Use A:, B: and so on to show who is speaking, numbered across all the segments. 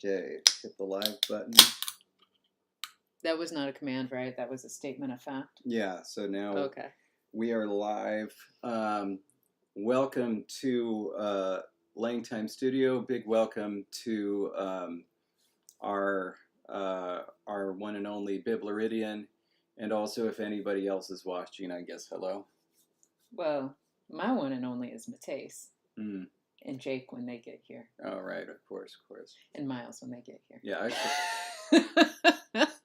A: Okay, hit the live button.
B: That was not a command, right? That was a statement of fact.
A: Yeah, so now
B: Okay.
A: we are live. Welcome to LangTime Studio. Big welcome to our one and only Bibleridian, and also if anybody else is watching, I guess hello.
B: Well, my one and only is Mateus.
A: Mm.
B: And Jake when they get here.
A: Oh, right, of course.
B: And Miles when they get here.
A: Yeah,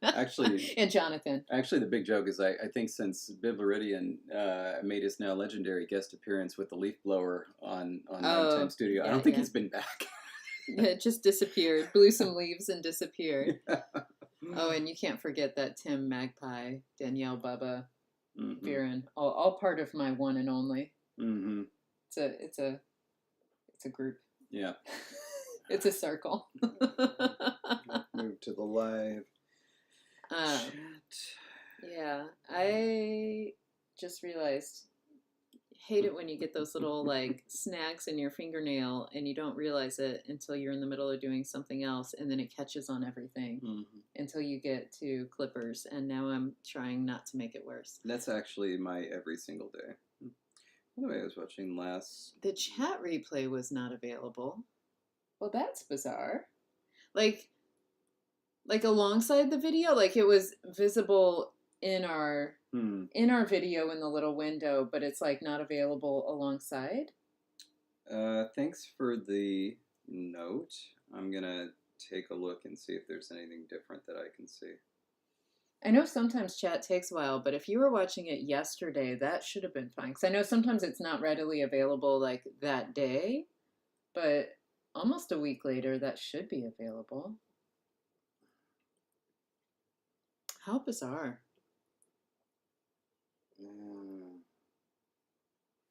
A: actually,
B: and Jonathan.
A: Actually, the big joke is I think since Bibleridian made his now legendary guest appearance with the leaf blower on LangTime Studio, I don't think he's been back.
B: It just disappeared. Blew some leaves and disappeared. Yeah. Oh, and you can't forget that Tim, Magpie, Danielle, Bubba, Viren, all part of my one and only. Mm-hmm. It's a group.
A: Yeah.
B: It's a circle.
A: Move to the live chat.
B: Yeah, I just realized, hate it when you get those little like snags in your fingernail and you don't realize it until you're in the middle of doing something else, and then it catches on everything until you get to clippers, and now I'm trying not to make it worse.
A: That's actually my every single day. By the way, I was watching
B: The chat replay was not available. Well, that's bizarre. Like alongside the video, like it was visible in our video in the little window, but it's like not available alongside.
A: Thanks for the note. I'm gonna take a look and see if there's anything different that I can see.
B: I know sometimes chat takes a while, but if you were watching it yesterday, that should have been fine. Because I know sometimes it's not readily available like that day, but almost a week later, that should be available. How bizarre.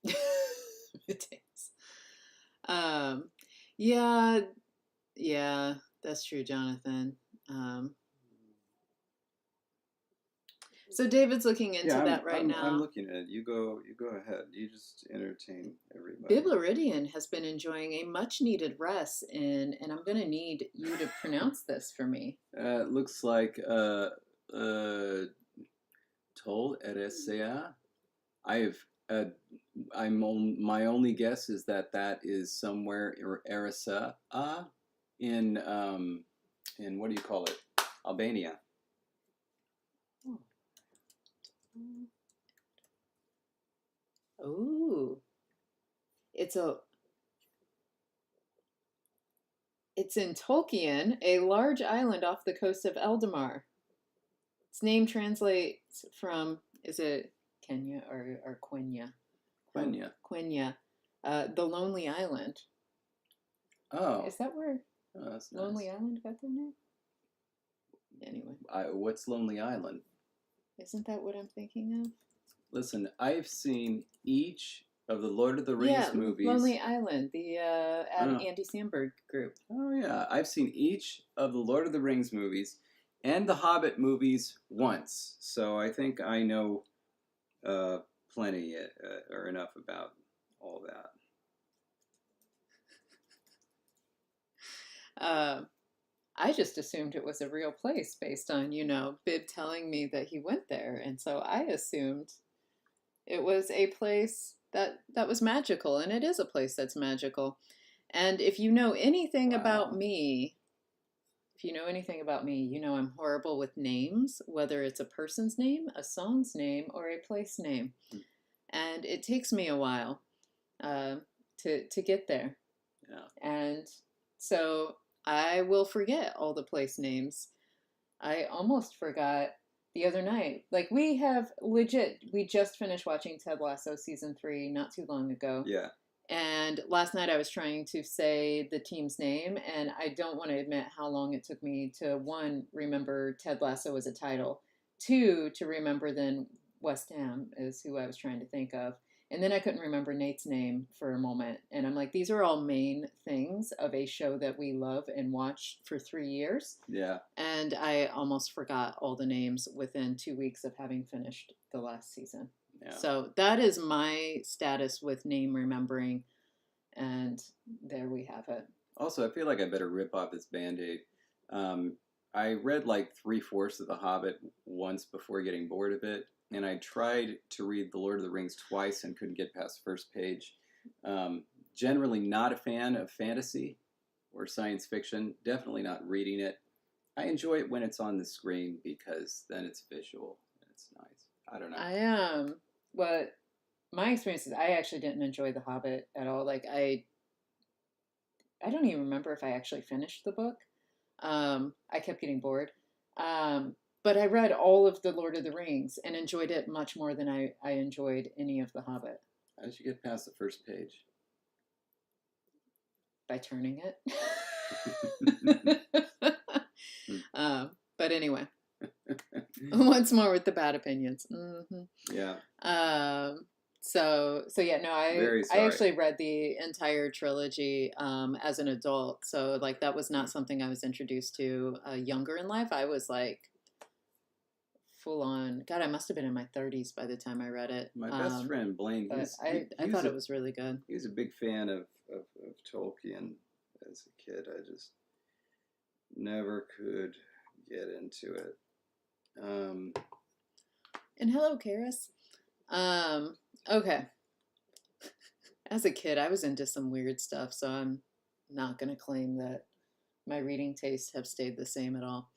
B: It is. Yeah, that's true, Jonathan. So David's looking into that right now.
A: I'm looking at it. You go ahead. You just entertain everybody.
B: Bibleridian has been enjoying a much-needed rest, and I'm going to need you to pronounce this for me.
A: It looks like Tol RSA. My only guess is that is somewhere RSA in what do you call it? Albania.
B: Oh, it's in Tolkien, a large island off the coast of Eldamar. Its name translates from, is it Kenya or Quenya? Quenya. The Lonely Island.
A: Oh.
B: Is that where
A: that's
B: Lonely
A: nice.
B: Island got their name? Anyway.
A: What's Lonely Island?
B: Isn't that what I'm thinking of?
A: Listen, I've seen each of the Lord of the Rings movies.
B: Lonely Island, the Andy Samberg group.
A: Oh, yeah. I've seen each of the Lord of the Rings movies and the Hobbit movies once. So I think I know plenty or enough about all
B: that. I just assumed it was a real place based on, Bib telling me that he went there. And so I assumed it was a place that was magical. And it is a place that's magical. And if you know anything about me, I'm horrible with names, whether it's a person's name, a song's name, or a place name. And it takes me a while to get there. Yeah. And so I will forget all the place names. I almost forgot the other night. Like we just finished watching Ted Lasso season 3 not too long ago.
A: Yeah.
B: And last night I was trying to say the team's name, and I don't want to admit how long it took me to, 1, remember Ted Lasso as a title, 2, to remember then West Ham is who I was trying to think of. And then I couldn't remember Nate's name for a moment. And I'm like, these are all main things of a show that we love and watched for 3 years.
A: Yeah.
B: And I almost forgot all the names within 2 weeks of having finished the last season. Yeah. So that is my status with name remembering. And there we have it.
A: Also, I feel like I better rip off this Band-Aid. I read like 3/4 of The Hobbit once before getting bored of it, and I tried to read The Lord of the Rings twice and couldn't get past the first page. Generally not a fan of fantasy or science fiction, definitely not reading it. I enjoy it when it's on the screen because then it's visual and it's nice. I don't know.
B: I am. What my experience is, I actually didn't enjoy The Hobbit at all. Like I don't even remember if I actually finished the book. I kept getting bored. But I read all of The Lord of the Rings and enjoyed it much more than I enjoyed any of The Hobbit.
A: How did you get past the first page?
B: By turning it. But anyway, once more with the bad opinions. Mm-hmm.
A: Yeah.
B: So yeah, no, I actually read the entire trilogy as an adult. So like that was not something I was introduced to younger in life. I was like full on. God, I must have been in my 30s by the time I read it.
A: My best friend Blaine,
B: I thought it was really good.
A: He was a big fan of Tolkien as a kid. I just never could get into it.
B: And hello, Karis. Okay. As a kid, I was into some weird stuff, so I'm not going to claim that my reading tastes have stayed the same at all.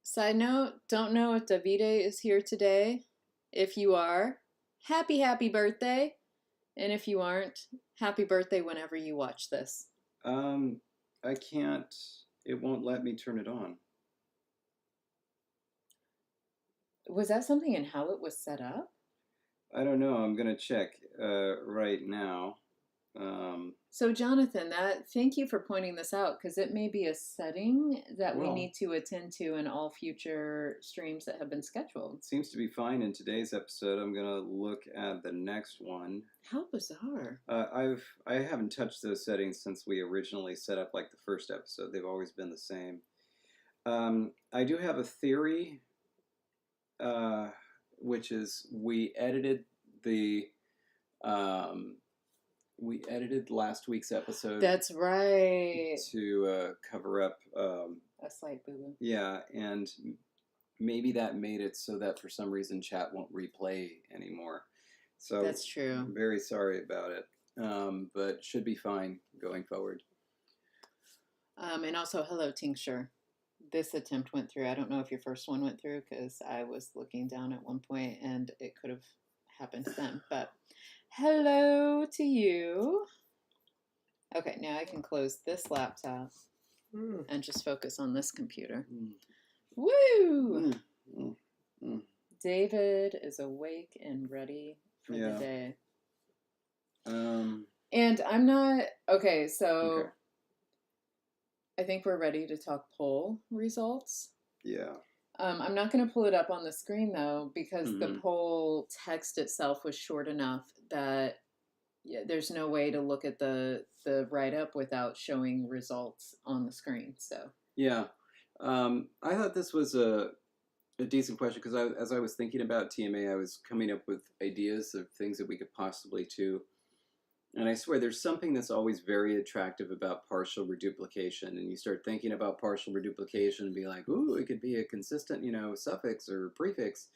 B: Side note, don't know if Davide is here today. If you are, happy birthday. And if you aren't, happy birthday whenever you watch this.
A: I can't, it won't let me turn it on.
B: Was that something in how it was set up?
A: I don't know. I'm going to check right now.
B: So Jonathan, thank you for pointing this out, because it may be a setting that we need to attend to in all future streams that have been scheduled.
A: It seems to be fine in today's episode. I'm going to look at the next one.
B: How bizarre.
A: I haven't touched those settings since we originally set up like the first episode. They've always been the same. I do have a theory, which is we edited last week's episode.
B: That's right.
A: To cover up
B: a slight boo-boo.
A: Yeah, and maybe that made it so that for some reason chat won't replay anymore. So
B: that's true.
A: I'm very sorry about it, but should be fine going forward.
B: And also, hello, Tincture. This attempt went through. I don't know if your first one went through, because I was looking down at one point and it could have happened then. But hello to you. Okay, now I can close this laptop and just focus on this computer. Woo! David is awake and ready for the day. And I'm not... Okay, so... Okay. I think we're ready to talk poll results.
A: Yeah.
B: I'm not going to pull it up on the screen, though, because the poll text itself was short enough that there's no way to look at the write-up without showing results on the screen. So
A: yeah. I thought this was a decent question, because as I was thinking about TMA, I was coming up with ideas of things that we could possibly do. And I swear, there's something that's always very attractive about partial reduplication. And you start thinking about partial reduplication and be like, ooh, it could be a consistent, suffix or prefix.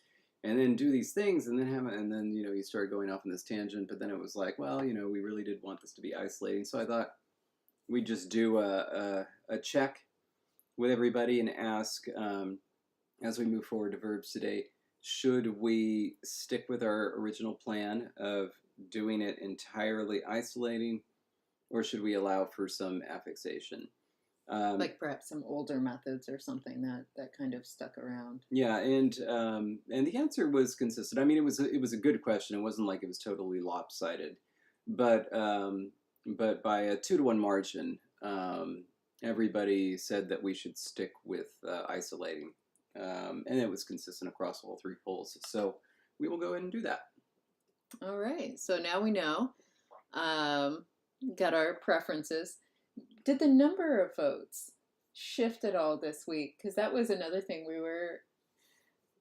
A: And then do these things and then you start going off on this tangent. But then it was like, well, we really did want this to be isolating. So I thought we'd just do a check with everybody and ask, as we move forward to verbs today, should we stick with our original plan of doing it entirely isolating, or should we allow for some affixation?
B: Like perhaps some older methods or something that kind of stuck around.
A: Yeah, and the answer was consistent. I mean, it was a good question. It wasn't like it was totally lopsided, but by a 2-to-1 margin, everybody said that we should stick with isolating, and it was consistent across all 3 polls. So we will go ahead and do that.
B: All right, so now we know. Got our preferences. Did the number of votes shift at all this week? Because that was another thing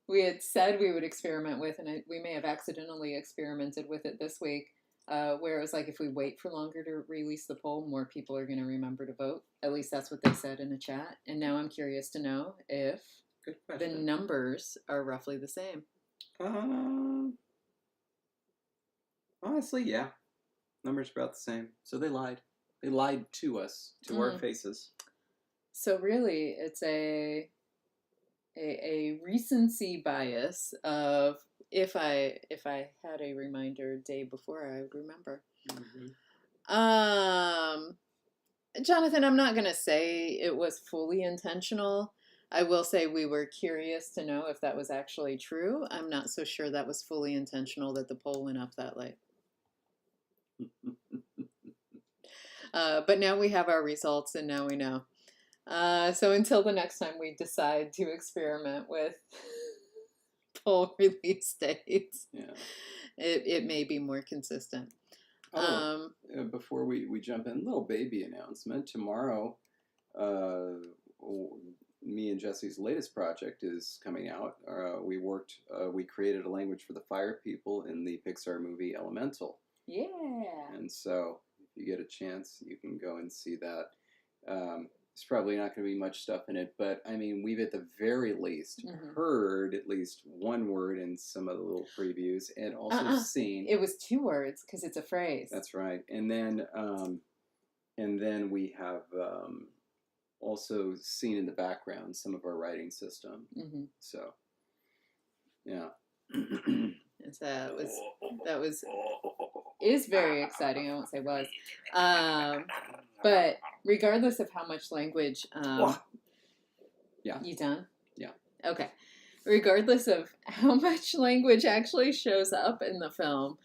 B: we had said we would experiment with, and we may have accidentally experimented with it this week. where it was like if we wait for longer to release the poll, more people are going to remember to vote. At least that's what they said in a chat. And now I'm curious to know if the numbers are roughly the same.
A: Honestly, yeah. Numbers about the same. So they lied. They lied to us, to our faces.
B: So really, it's a recency bias of if I had a reminder day before, I would remember. Jonathan, I'm not gonna say it was fully intentional. I will say we were curious to know if that was actually true. I'm not so sure that was fully intentional that the poll went up that late. But now we have our results, and now we know. So until the next time we decide to experiment with poll release dates, it may be more consistent.
A: Before we jump in, little baby announcement. Tomorrow, me and Jesse's latest project is coming out. We created a language for the fire people in the Pixar movie Elemental.
B: Yeah.
A: And so if you get a chance, you can go and see that. There's probably not going to be much stuff in it, but I mean, we've at the very least heard at least one word in some of the little previews, and also seen.
B: It was 2 words because it's a phrase.
A: That's right, and then we have also seen in the background some of our writing system. So, yeah,
B: that is very exciting. I won't say was. But regardless of how much language, you done?
A: Yeah.
B: Okay. Regardless of how much language actually shows up in the film,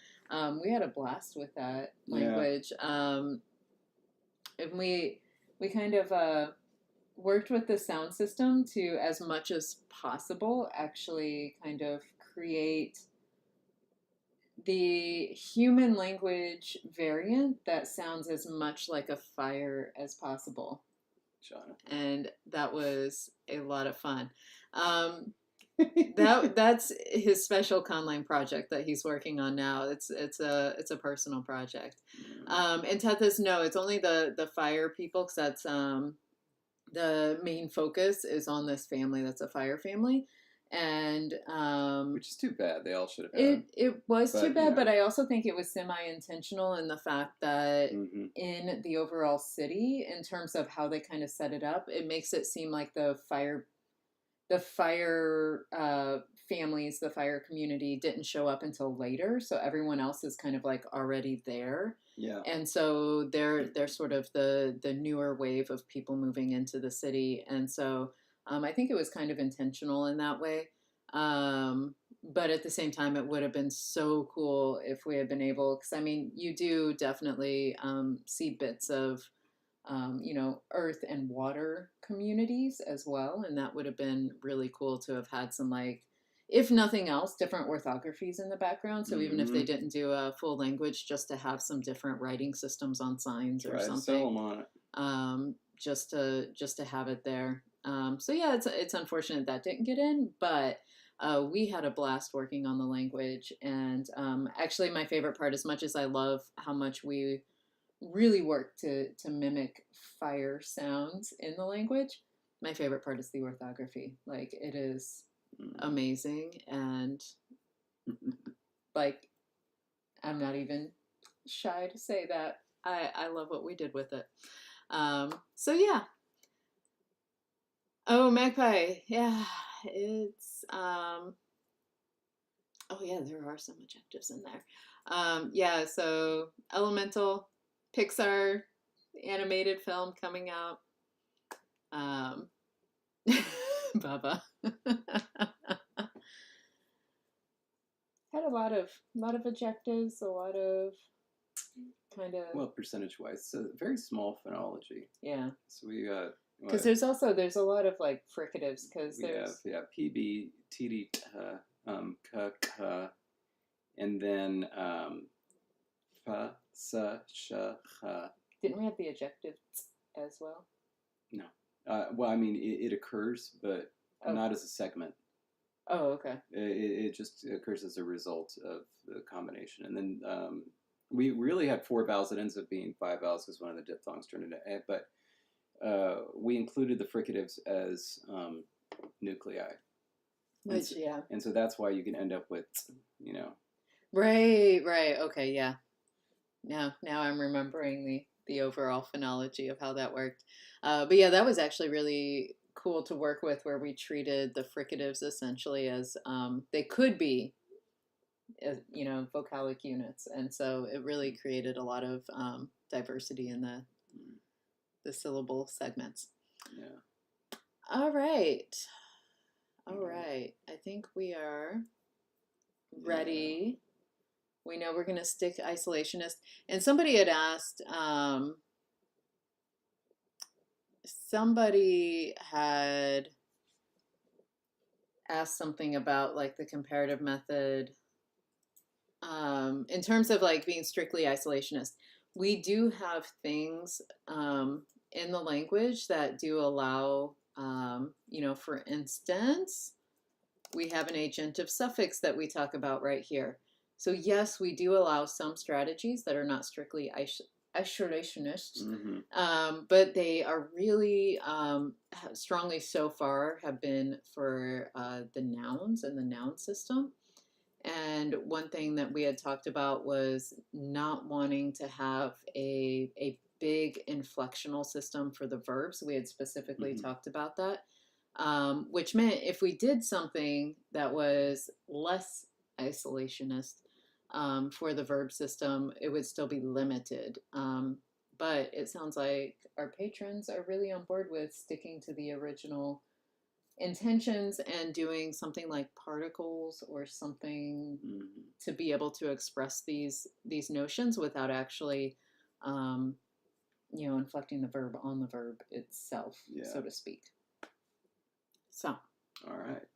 B: we had a blast with that language. And we kind of worked with the sound system to, as much as possible, actually kind of create the human language variant that sounds as much like a fire as possible.
A: Jonathan.
B: And that was a lot of fun. That's his special conlang project that he's working on now. It's a personal project. And Tethys, no, it's only the fire people, because that's the main focus is on this family that's a fire family. And
A: which is too bad. They all should have
B: had it was too bad, but I also think it was semi-intentional in the fact that in the overall city, in terms of how they kind of set it up, it makes it seem like the fire families, the fire community didn't show up until later, so everyone else is kind of like already there.
A: Yeah.
B: And so they're sort of the newer wave of people moving into the city, and so I think it was kind of intentional in that way. But at the same time, it would have been so cool if we had been able, because I mean, you do definitely see bits of, earth and water communities as well. And that would have been really cool to have had some, like, if nothing else, different orthographies in the background. So even if they didn't do a full language, just to have some different writing systems on signs or something.
A: So I'm on it.
B: Just to have it there. So yeah, it's unfortunate that didn't get in, but we had a blast working on the language. And actually, my favorite part, as much as I love how much we really worked to mimic fire sounds in the language, my favorite part is the orthography. Like, it is amazing, and like, I'm not even shy to say that I love what we did with it. So yeah. Oh, Magpie. Yeah, it's oh yeah, there are some adjectives in there. Yeah, so Elemental, Pixar animated film coming out. Bubba. Had a lot of adjectives, a lot of kind of,
A: well, percentage wise, it's a very small phonology.
B: Yeah.
A: So we got,
B: because there's a lot of like fricatives, because there's
A: PB, TD, k, k, and then fa, sa, sha, ha.
B: Didn't we have the adjective as well?
A: No. Well, I mean, it occurs, but not as a segment.
B: Oh, okay.
A: It just occurs as a result of the combination. And then we really had 4 vowels. It ends up being 5 vowels because one of the diphthongs turned into a. But we included the fricatives as nuclei.
B: Which, yeah.
A: And so that's why you can end up with, you know.
B: Right. Okay, yeah. Now I'm remembering the overall phonology of how that worked. But yeah, that was actually really cool to work with, where we treated the fricatives essentially as they could be, vocalic units, and so it really created a lot of diversity in the syllable segments.
A: Yeah.
B: All right. I think we are ready. We know we're going to stick isolationist. And somebody had asked, something about like the comparative method in terms of like being strictly isolationist. We do have things in the language that do allow, for instance, we have an agentive suffix that we talk about right here. So yes, we do allow some strategies that are not strictly isolationist, but they are really strongly so far have been for the nouns and the noun system. And one thing that we had talked about was not wanting to have a big inflectional system for the verbs. We had specifically talked about that, which meant if we did something that was less isolationist for the verb system, it would still be limited. But it sounds like our patrons are really on board with sticking to the original intentions and doing something like particles or something to be able to express these notions without actually inflecting the verb on the verb itself, so to speak. So
A: all right,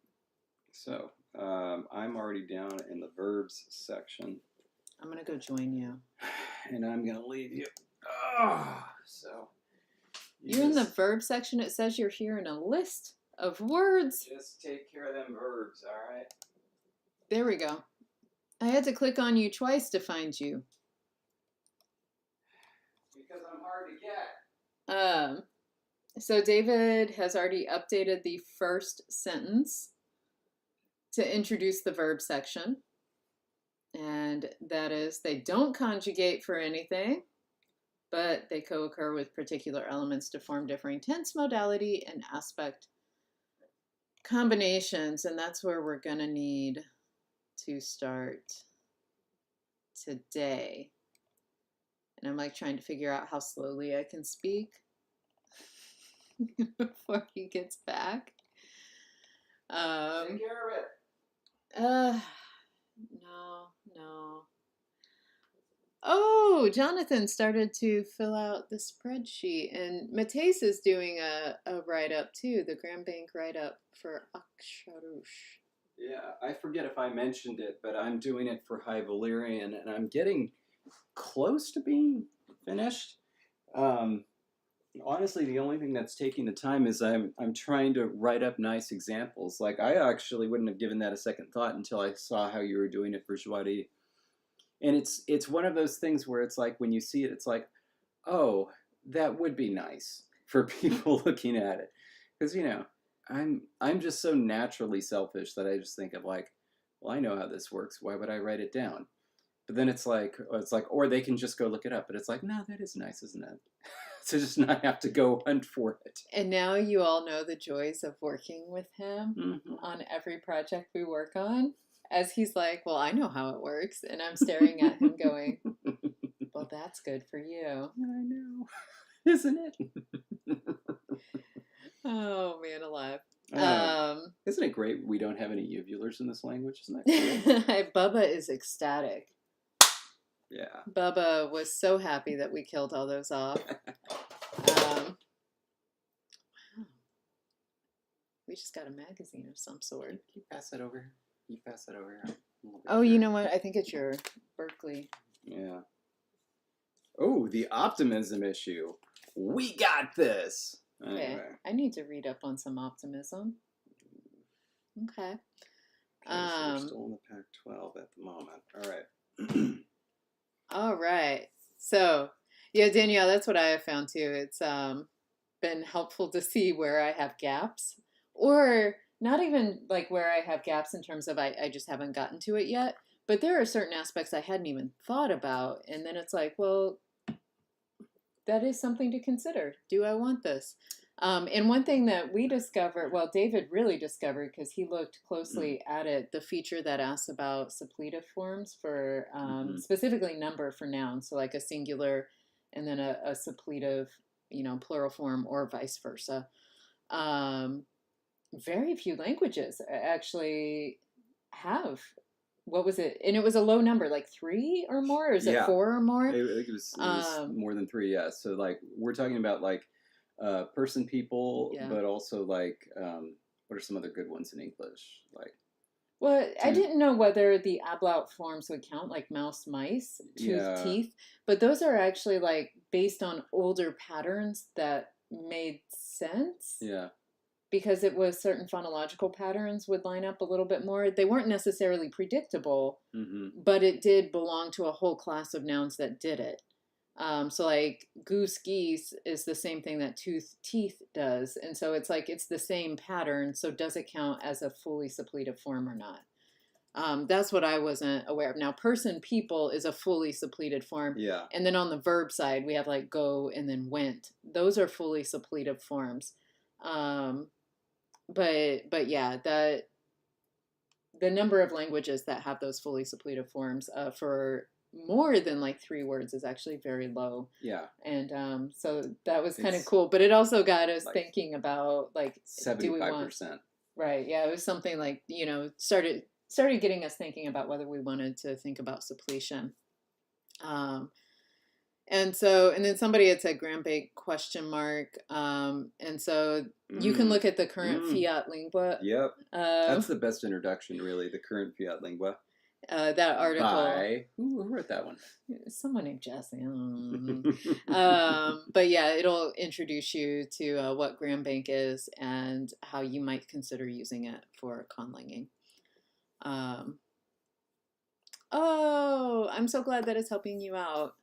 A: so I'm already down in the verbs section.
B: I'm gonna go join you,
A: and I'm gonna leave you. So
B: you're in the verb section. It says you're here in a list of words.
A: Just take care of them verbs, all right?
B: There we go. I had to click on you twice to find you.
A: Because I'm hard to get.
B: So David has already updated the first sentence to introduce the verb section. And that is, they don't conjugate for anything, but they co-occur with particular elements to form differing tense, modality, and aspect combinations. And that's where we're going to need to start today. And I'm like trying to figure out how slowly I can speak before he gets back.
A: Take care of it.
B: No. Oh, Jonathan started to fill out the spreadsheet, and Mateus is doing a write-up too, the Grand Bank write-up for Aksharush.
A: Yeah, I forget if I mentioned it, but I'm doing it for High Valyrian, and I'm getting close to being finished. Honestly, the only thing that's taking the time is I'm trying to write up nice examples. Like, I actually wouldn't have given that a second thought until I saw how you were doing it for Joadi. And it's one of those things where it's like when you see it, it's like, oh, that would be nice for people looking at it, because I'm just so naturally selfish that I just think of like, well, I know how this works. Why would I write it down? But then it's like, or they can just go look it up. But it's like, no, that is nice, isn't it? To just not have to go hunt for it.
B: And now you all know the joys of working with him on every project we work on. As he's like, well, I know how it works. And I'm staring at him going, well, that's good for you.
A: I know. Isn't it?
B: Oh, man alive.
A: Isn't it great we don't have any uvulars in this language? Isn't that
B: great? Bubba is ecstatic.
A: Yeah.
B: Bubba was so happy that we killed all those off. Wow. We just got a magazine of some sort.
A: Can you pass that over? Can you pass that over here?
B: Oh, you know what? I think it's your Berkeley.
A: Yeah. Oh, the optimism issue. We got this.
B: Okay.
A: Anyway.
B: I need to read up on some optimism. Okay.
A: So we're still in the Pac-12 at the moment. All right.
B: All right. So, yeah, Danielle, that's what I have found too. It's been helpful to see where I have gaps, or not even like where I have gaps in terms of I just haven't gotten to it yet. But there are certain aspects I hadn't even thought about. And then it's like, well, that is something to consider. Do I want this? And one thing that we discovered, well, David really discovered because he looked closely at it, the feature that asks about suppletive forms for specifically number for nouns. So like a singular and then a suppletive, plural form or vice versa. Very few languages actually have. What was it? And it was a low number, like 3 or more, or is it 4 or more?
A: I think it was more than 3, yeah. So like we're talking about like person, people, but also like what are some other good ones in English? Like,
B: well, I didn't know whether the ablaut forms would count, like mouse, mice, tooth, teeth, but those are actually like based on older patterns that made sense.
A: Yeah.
B: Because it was certain phonological patterns would line up a little bit more. They weren't necessarily predictable, but it did belong to a whole class of nouns that did it. So like goose, geese is the same thing that tooth, teeth does. And so it's like it's the same pattern. So does it count as a fully suppletive form or not? That's what I wasn't aware of. Now, person, people is a fully suppleted form.
A: Yeah.
B: And then on the verb side, we have like go and then went. Those are fully suppletive forms. But yeah, the number of languages that have those fully suppletive forms for more than like 3 words is actually very low.
A: Yeah.
B: And so that was kind of cool, but it also got us like thinking about like
A: 75%.
B: Right. Yeah, it was something like, started getting us thinking about whether we wanted to think about suppletion. And then somebody had said Grambake ? And so you can look at the current fiat lingua.
A: Yep. That's the best introduction, really, the current fiat lingua.
B: That article.
A: By, who wrote that one?
B: Someone named Jesse. But yeah, it'll introduce you to what Grambake is and how you might consider using it for conlanging. Oh, I'm so glad that it's helping you out.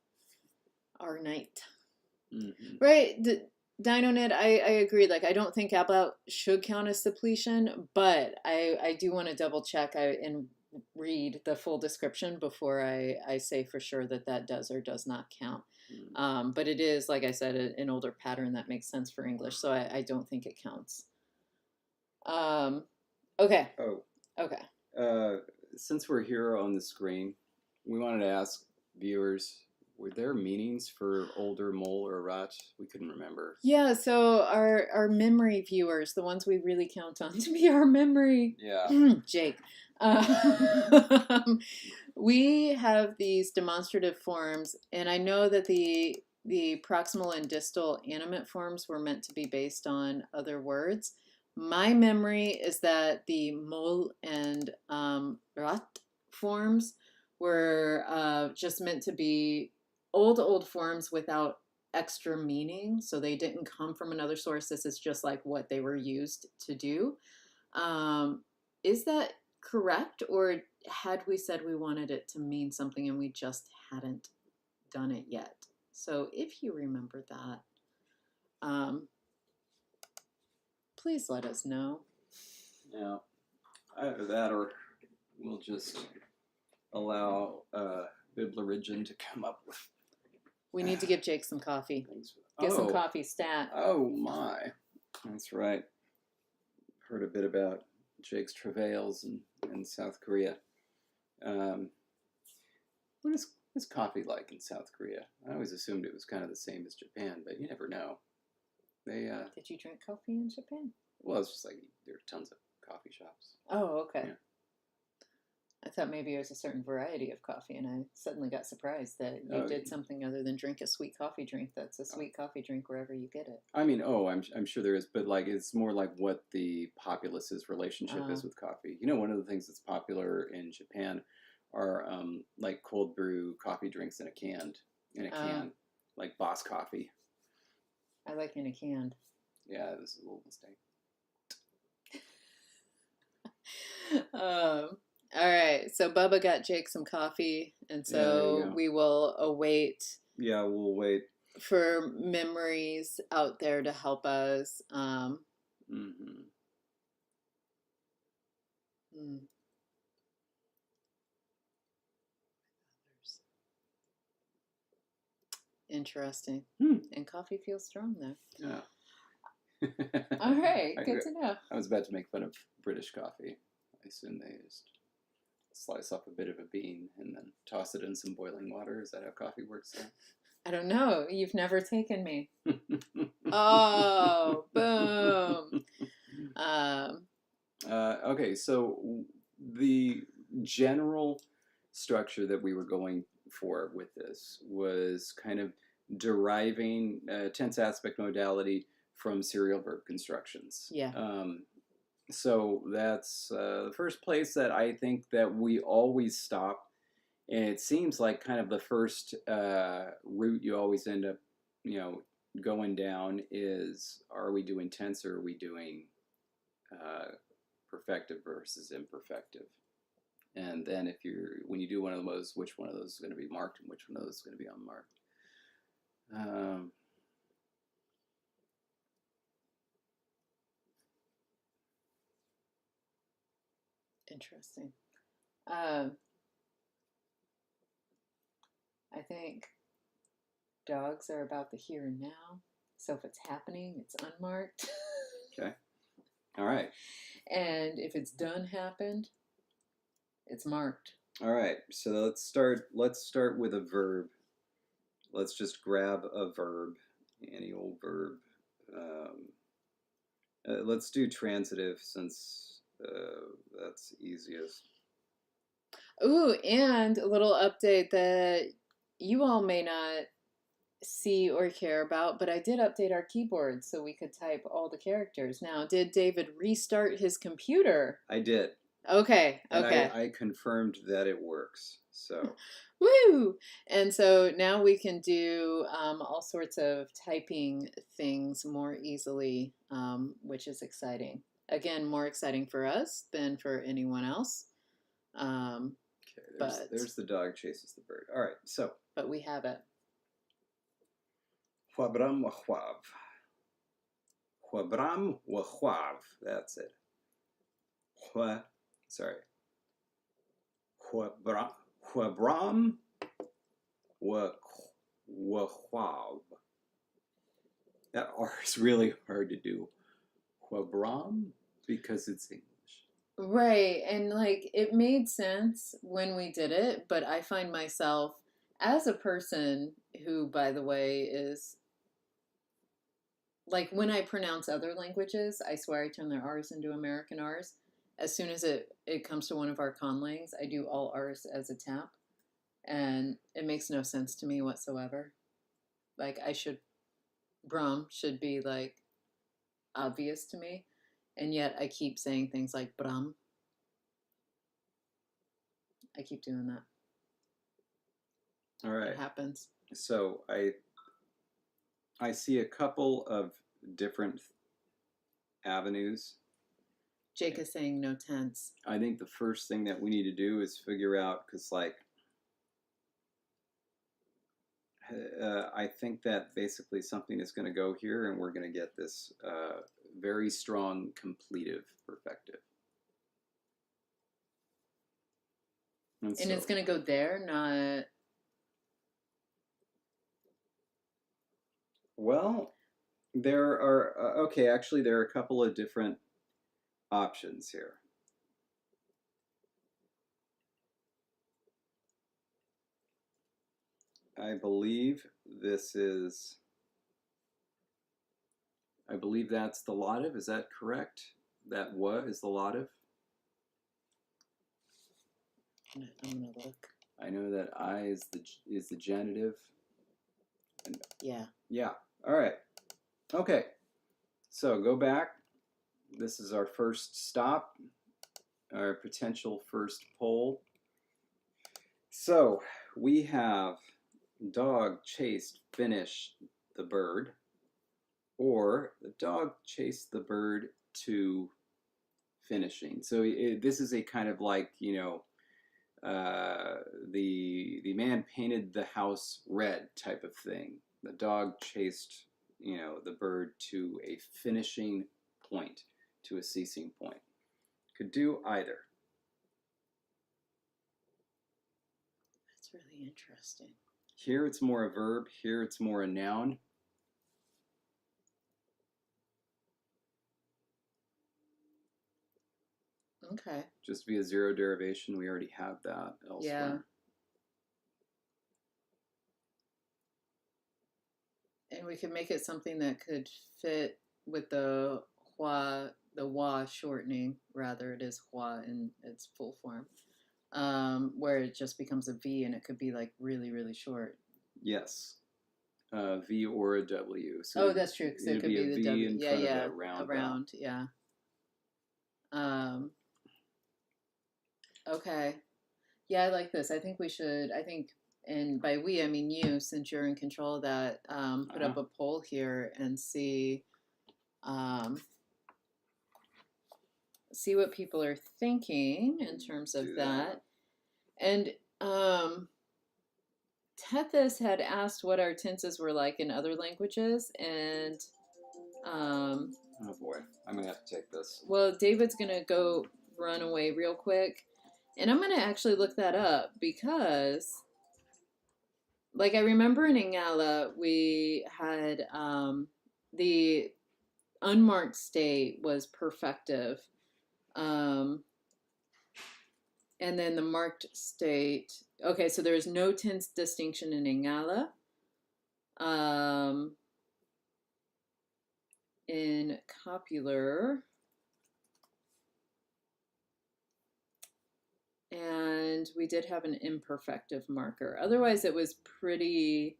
B: Our night. Right. DinoNet, I agree. Like, I don't think ablaut should count as suppletion, but I do want to double check and read the full description before I say for sure that does or does not count. But it is, like I said, an older pattern that makes sense for English, so I don't think it counts. Okay.
A: Oh.
B: Okay.
A: Since we're here on the screen, we wanted to ask viewers, were there meanings for older, mole, or rat? We couldn't remember.
B: Yeah, so our memory viewers, the ones we really count on to be our memory.
A: Yeah.
B: Jake. We have these demonstrative forms, and I know that the proximal and distal animate forms were meant to be based on other words. My memory is that the mol and rat forms were just meant to be old forms without extra meaning, so they didn't come from another source. This is just like what they were used to do. Is that correct, or had we said we wanted it to mean something and we just hadn't done it yet? So if you remember that, please let us know.
A: Yeah, either that or we'll just allow Biblorigin to come up with.
B: We need to give Jake some coffee. Get some coffee stat.
A: Oh my, that's right. Heard a bit about Jake's travails in South Korea. What is coffee like in South Korea? I always assumed it was kind of the same as Japan, but you never know.
B: Did you drink coffee in Japan?
A: Well, it's just like there are tons of coffee shops.
B: Oh, okay.
A: Yeah.
B: I thought maybe it was a certain variety of coffee, and I suddenly got surprised that you did something other than drink a sweet coffee drink. That's a sweet coffee drink wherever you get it.
A: I mean, I'm sure there is, but like it's more like what the populace's relationship is with coffee. One of the things that's popular in Japan are like cold brew coffee drinks in a can, like Boss Coffee.
B: I like in a can.
A: Yeah, it was a little mistake.
B: All right. So Bubba got Jake some coffee, and
A: Yeah, there you
B: so
A: go.
B: we will await
A: Yeah, we'll wait.
B: for memories out there to help us.
A: Mm-hmm.
B: Hmm. Interesting. And coffee feels strong there.
A: Yeah.
B: All right. Good to know.
A: I was about to make fun of British coffee. I assume they just slice up a bit of a bean and then toss it in some boiling water. Is that how coffee works there?
B: I don't know. You've never taken me. Oh, boom.
A: Okay, so the general structure that we were going for with this was kind of deriving tense aspect modality from serial verb constructions.
B: Yeah.
A: So that's the first place that I think that we always stop, and it seems like kind of the first route you always end up, going down is: are we doing tense or are we doing perfective versus imperfective? And then when you do one of those, which one of those is going to be marked and which one of those is going to be unmarked?
B: Interesting. I think dogs are about the here and now. So if it's happening, it's unmarked.
A: Okay. All right.
B: And if it's done happened, it's marked.
A: All right. So let's start with a verb. Let's just grab a verb, any old verb. Let's do transitive since that's easiest.
B: Ooh, and a little update that you all may not see or care about, but I did update our keyboard so we could type all the characters. Now, did David restart his computer?
A: I did.
B: Okay,
A: And
B: okay.
A: I confirmed that it works. So.
B: Woo! And so now we can do all sorts of typing things more easily, which is exciting. Again, more exciting for us than for anyone else.
A: Okay, there's the dog chases the bird. All right, so.
B: But we have it.
A: Huabram wahwav. Huabram wahwav. That's it. Sorry. Huabram wahwav. That R is really hard to do. Huabram, because it's English.
B: Right, and like it made sense when we did it, but I find myself as a person who, by the way, is like when I pronounce other languages, I swear I turn their R's into American R's. As soon as it comes to one of our conlangs, I do all R's as a tap, and it makes no sense to me whatsoever. Like Brum should be like obvious to me, and yet I keep saying things like Brum. I keep doing that.
A: All right.
B: It happens.
A: So I see a couple of different avenues.
B: Jake is saying no tense.
A: I think the first thing that we need to do is figure out, because I think that basically something is going to go here, and we're going to get this very strong completive perfective. And
B: it's going to go there, not...
A: Well, there are, actually there are a couple of different options here. I believe that's the lative. Is that correct? That what is the lative?
B: I'm gonna look.
A: I know that I is the genitive. And
B: yeah.
A: Yeah. All right. Okay. So go back. This is our first stop, our potential first poll. So we have dog chased, finished the bird, or the dog chased the bird to finishing. So this is a kind of like, you know, the man painted the house red type of thing. The dog chased, you know, the bird to a finishing point, to a ceasing point. Could do either.
B: That's really interesting.
A: Here it's more a verb. Here it's more a noun.
B: Okay.
A: Just via zero derivation, we already have that elsewhere.
B: Yeah. And we could make it something that could fit with the wa shortening. Rather, it is hua in its full form, where it just becomes a V, and it could be like really, really short.
A: Yes. V or a W. So
B: that's true, because it could be the
A: V
B: W.
A: in
B: Yeah,
A: front
B: yeah,
A: of that
B: around, yeah. Okay. Yeah, I like this. I think we should, and by we, I mean you, since you're in control of that, put up a poll here and see what people are thinking in terms of that. And Tethys had asked what our tenses were like in other languages, and
A: oh boy, I'm gonna have to take this.
B: Well, David's gonna go run away real quick, and I'm gonna actually look that up because, like, I remember in Ingala we had the unmarked state was perfective, and then the marked state. Okay, so there's no tense distinction in Ingala. In copular, and we did have an imperfective marker. Otherwise, it was pretty.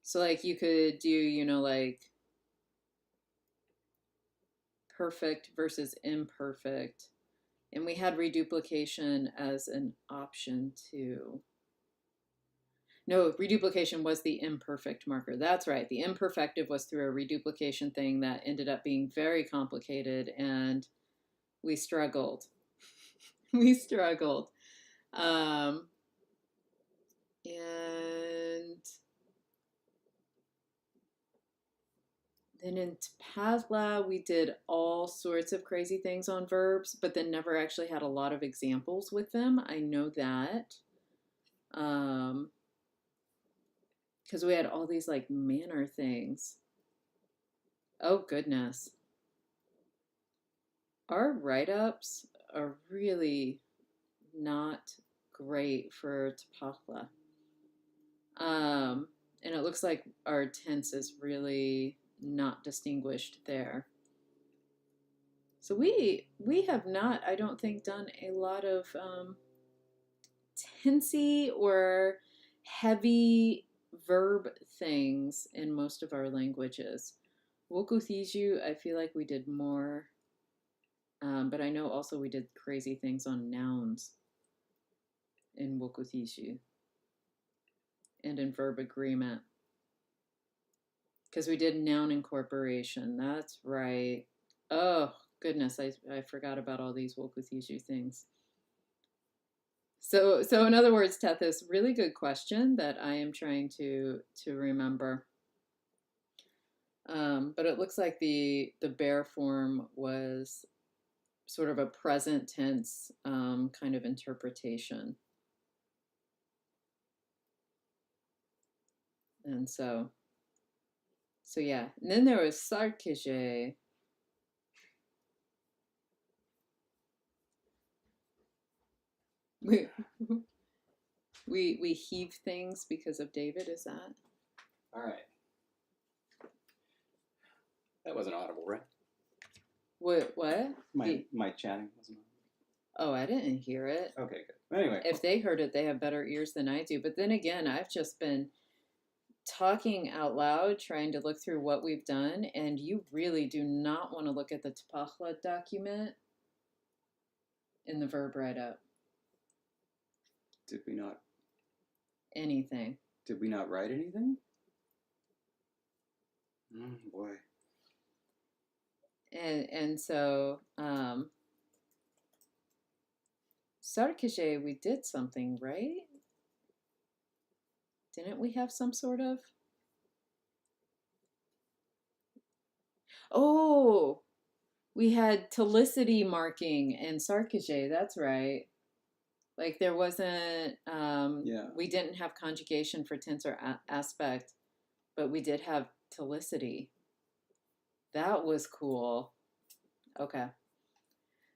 B: So, like, you could do, you know, like perfect versus imperfect. And we had reduplication as an option too. No, reduplication was the imperfect marker. That's right. The imperfective was through a reduplication thing that ended up being very complicated, and we struggled. We struggled. And then in Tapazla, we did all sorts of crazy things on verbs, but then never actually had a lot of examples with them. I know that. Because we had all these like manner things. Oh, goodness. Our write-ups are really not great for Tapazla. And it looks like our tense is really not distinguished there. So we have not, I don't think, done a lot of tensy or heavy verb things in most of our languages. Wokuthiju, I feel like we did more, but I know also we did crazy things on nouns in Wokuthiju and in verb agreement. Because we did noun incorporation. That's right. Oh, goodness, I forgot about all these Wokuthiju things. So in other words, Tethys, really good question that I am trying to remember. But it looks like the bear form was sort of a present tense kind of interpretation. And so yeah. And then there was Sarkije. We heave things because of David, is that?
A: All right. That wasn't audible, right?
B: What?
A: My chatting wasn't audible.
B: Oh, I didn't hear it.
A: Okay, good. Anyway.
B: If they heard it, they have better ears than I do. But then again, I've just been talking out loud, trying to look through what we've done, and you really do not want to look at the Tapachla document in the verb write-up.
A: Did we not?
B: Anything.
A: Did we not write anything? Oh, boy.
B: And so sarkije, we did something, right? Didn't we have some sort of? Oh, we had telicity marking in sarkije. That's right. Like there wasn't,
A: Yeah.
B: we didn't have conjugation for tense or aspect, but we did have telicity. That was cool. Okay.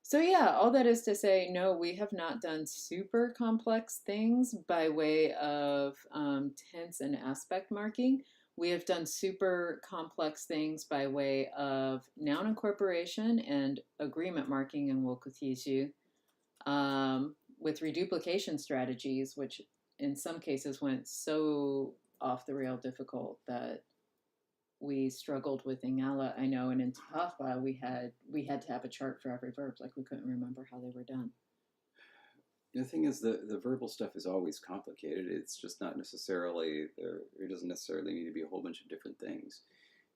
B: So yeah, all that is to say, no, we have not done super complex things by way of tense and aspect marking. We have done super complex things by way of noun incorporation and agreement marking in Wokutishu, with reduplication strategies, which in some cases went so off the rail difficult that we struggled with Ingala, I know, and in Tapahua we had to have a chart for every verb, like we couldn't remember how they were done.
A: The thing is, the verbal stuff is always complicated. It's just not necessarily there. It doesn't necessarily need to be a whole bunch of different things.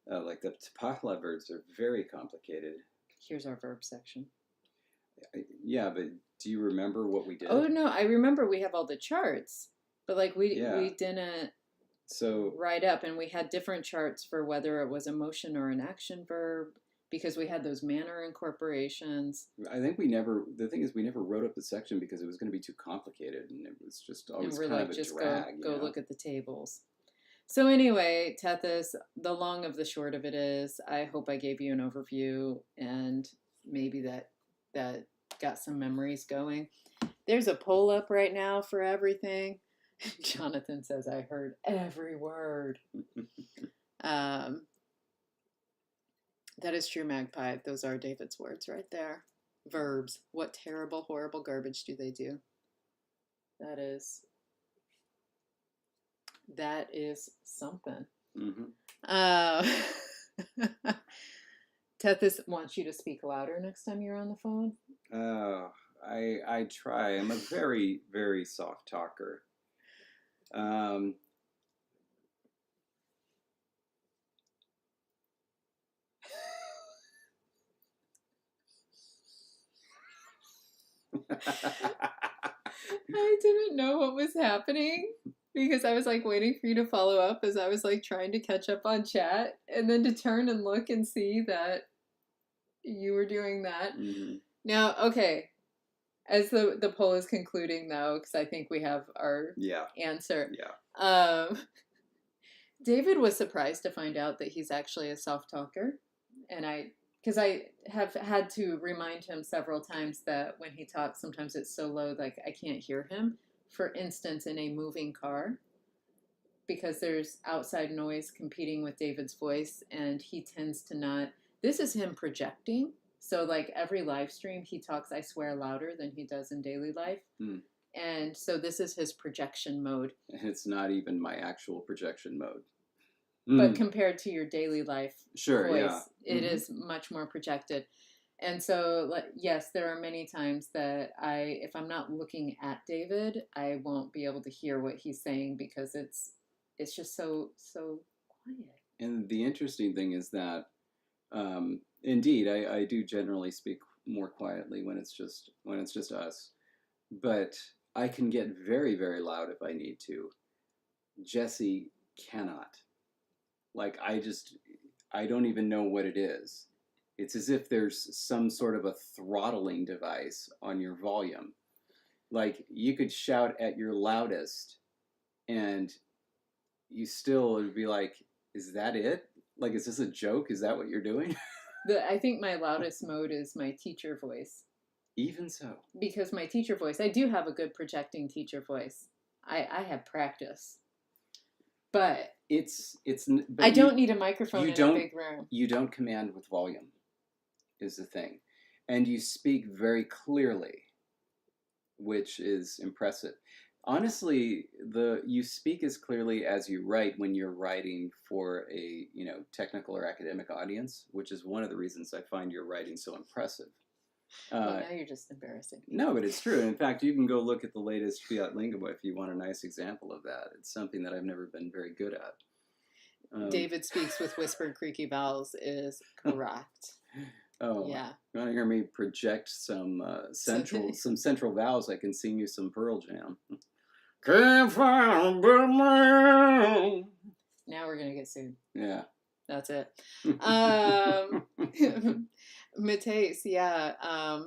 A: Like the Tapahua verbs are very complicated.
B: Here's our verb section.
A: Yeah, but do you remember what we did?
B: Oh no, I remember we have all the charts, but like we didn't write up, and we had different charts for whether it was a motion or an action verb, because we had those manner incorporations.
A: I think the thing is we never wrote up the section because it was going to be too complicated, and it was just always kind of a
B: just
A: drag.
B: Go look at the tables. So anyway, Tethys, the long of the short of it is, I hope I gave you an overview, and maybe that got some memories going. There's a poll up right now for everything. Jonathan says, I heard every word. That is true, Magpie. Those are David's words right there. Verbs. What terrible, horrible garbage do they do? That is something. Tethys wants you to speak louder next time you're on the phone.
A: Oh, I try. I'm a very, very soft talker. I
B: didn't know what was happening because I was like waiting for you to follow up as I was like trying to catch up on chat, and then to turn and look and see that you were doing that.
A: Mm-hmm.
B: Now, okay, as the poll is concluding though, because I think we have our answer.
A: Yeah.
B: David was surprised to find out that he's actually a soft talker, and because I have had to remind him several times that when he talks, sometimes it's so low like I can't hear him. For instance, in a moving car, because there's outside noise competing with David's voice, and he tends to not. This is him projecting. So like every live stream, he talks, I swear, louder than he does in daily life. And so this is his projection mode.
A: And it's not even my actual projection mode.
B: But compared to your daily life voice, it is much more projected. And so, yes, there are many times that if I'm not looking at David, I won't be able to hear what he's saying because it's just so quiet.
A: And the interesting thing is that, indeed, I do generally speak more quietly when it's just us, but I can get very, very loud if I need to. Jesse cannot. Like, I don't even know what it is. It's as if there's some sort of a throttling device on your volume. Like, you could shout at your loudest, and you still would be like, is that it? Like, is this a joke? Is that what you're doing?
B: I think my loudest mode is my teacher voice.
A: Even so.
B: Because my teacher voice, I do have a good projecting teacher voice. I have practice. But I don't need a microphone in a big room.
A: You don't command with volume, is the thing. And you speak very clearly, which is impressive. Honestly, you speak as clearly as you write when you're writing for a technical or academic audience, which is one of the reasons I find your writing so impressive.
B: Well, now you're just embarrassing.
A: No, but it's true. In fact, you can go look at the latest Fiat Lingua if you want a nice example of that. It's something that I've never been very good at.
B: David speaks with whispered, creaky vowels is correct.
A: Oh,
B: yeah.
A: Want hear me project some central vowels, I can sing you some Pearl Jam. Can't find a better man.
B: Now we're gonna get sued.
A: Yeah.
B: That's it. Mateus, yeah.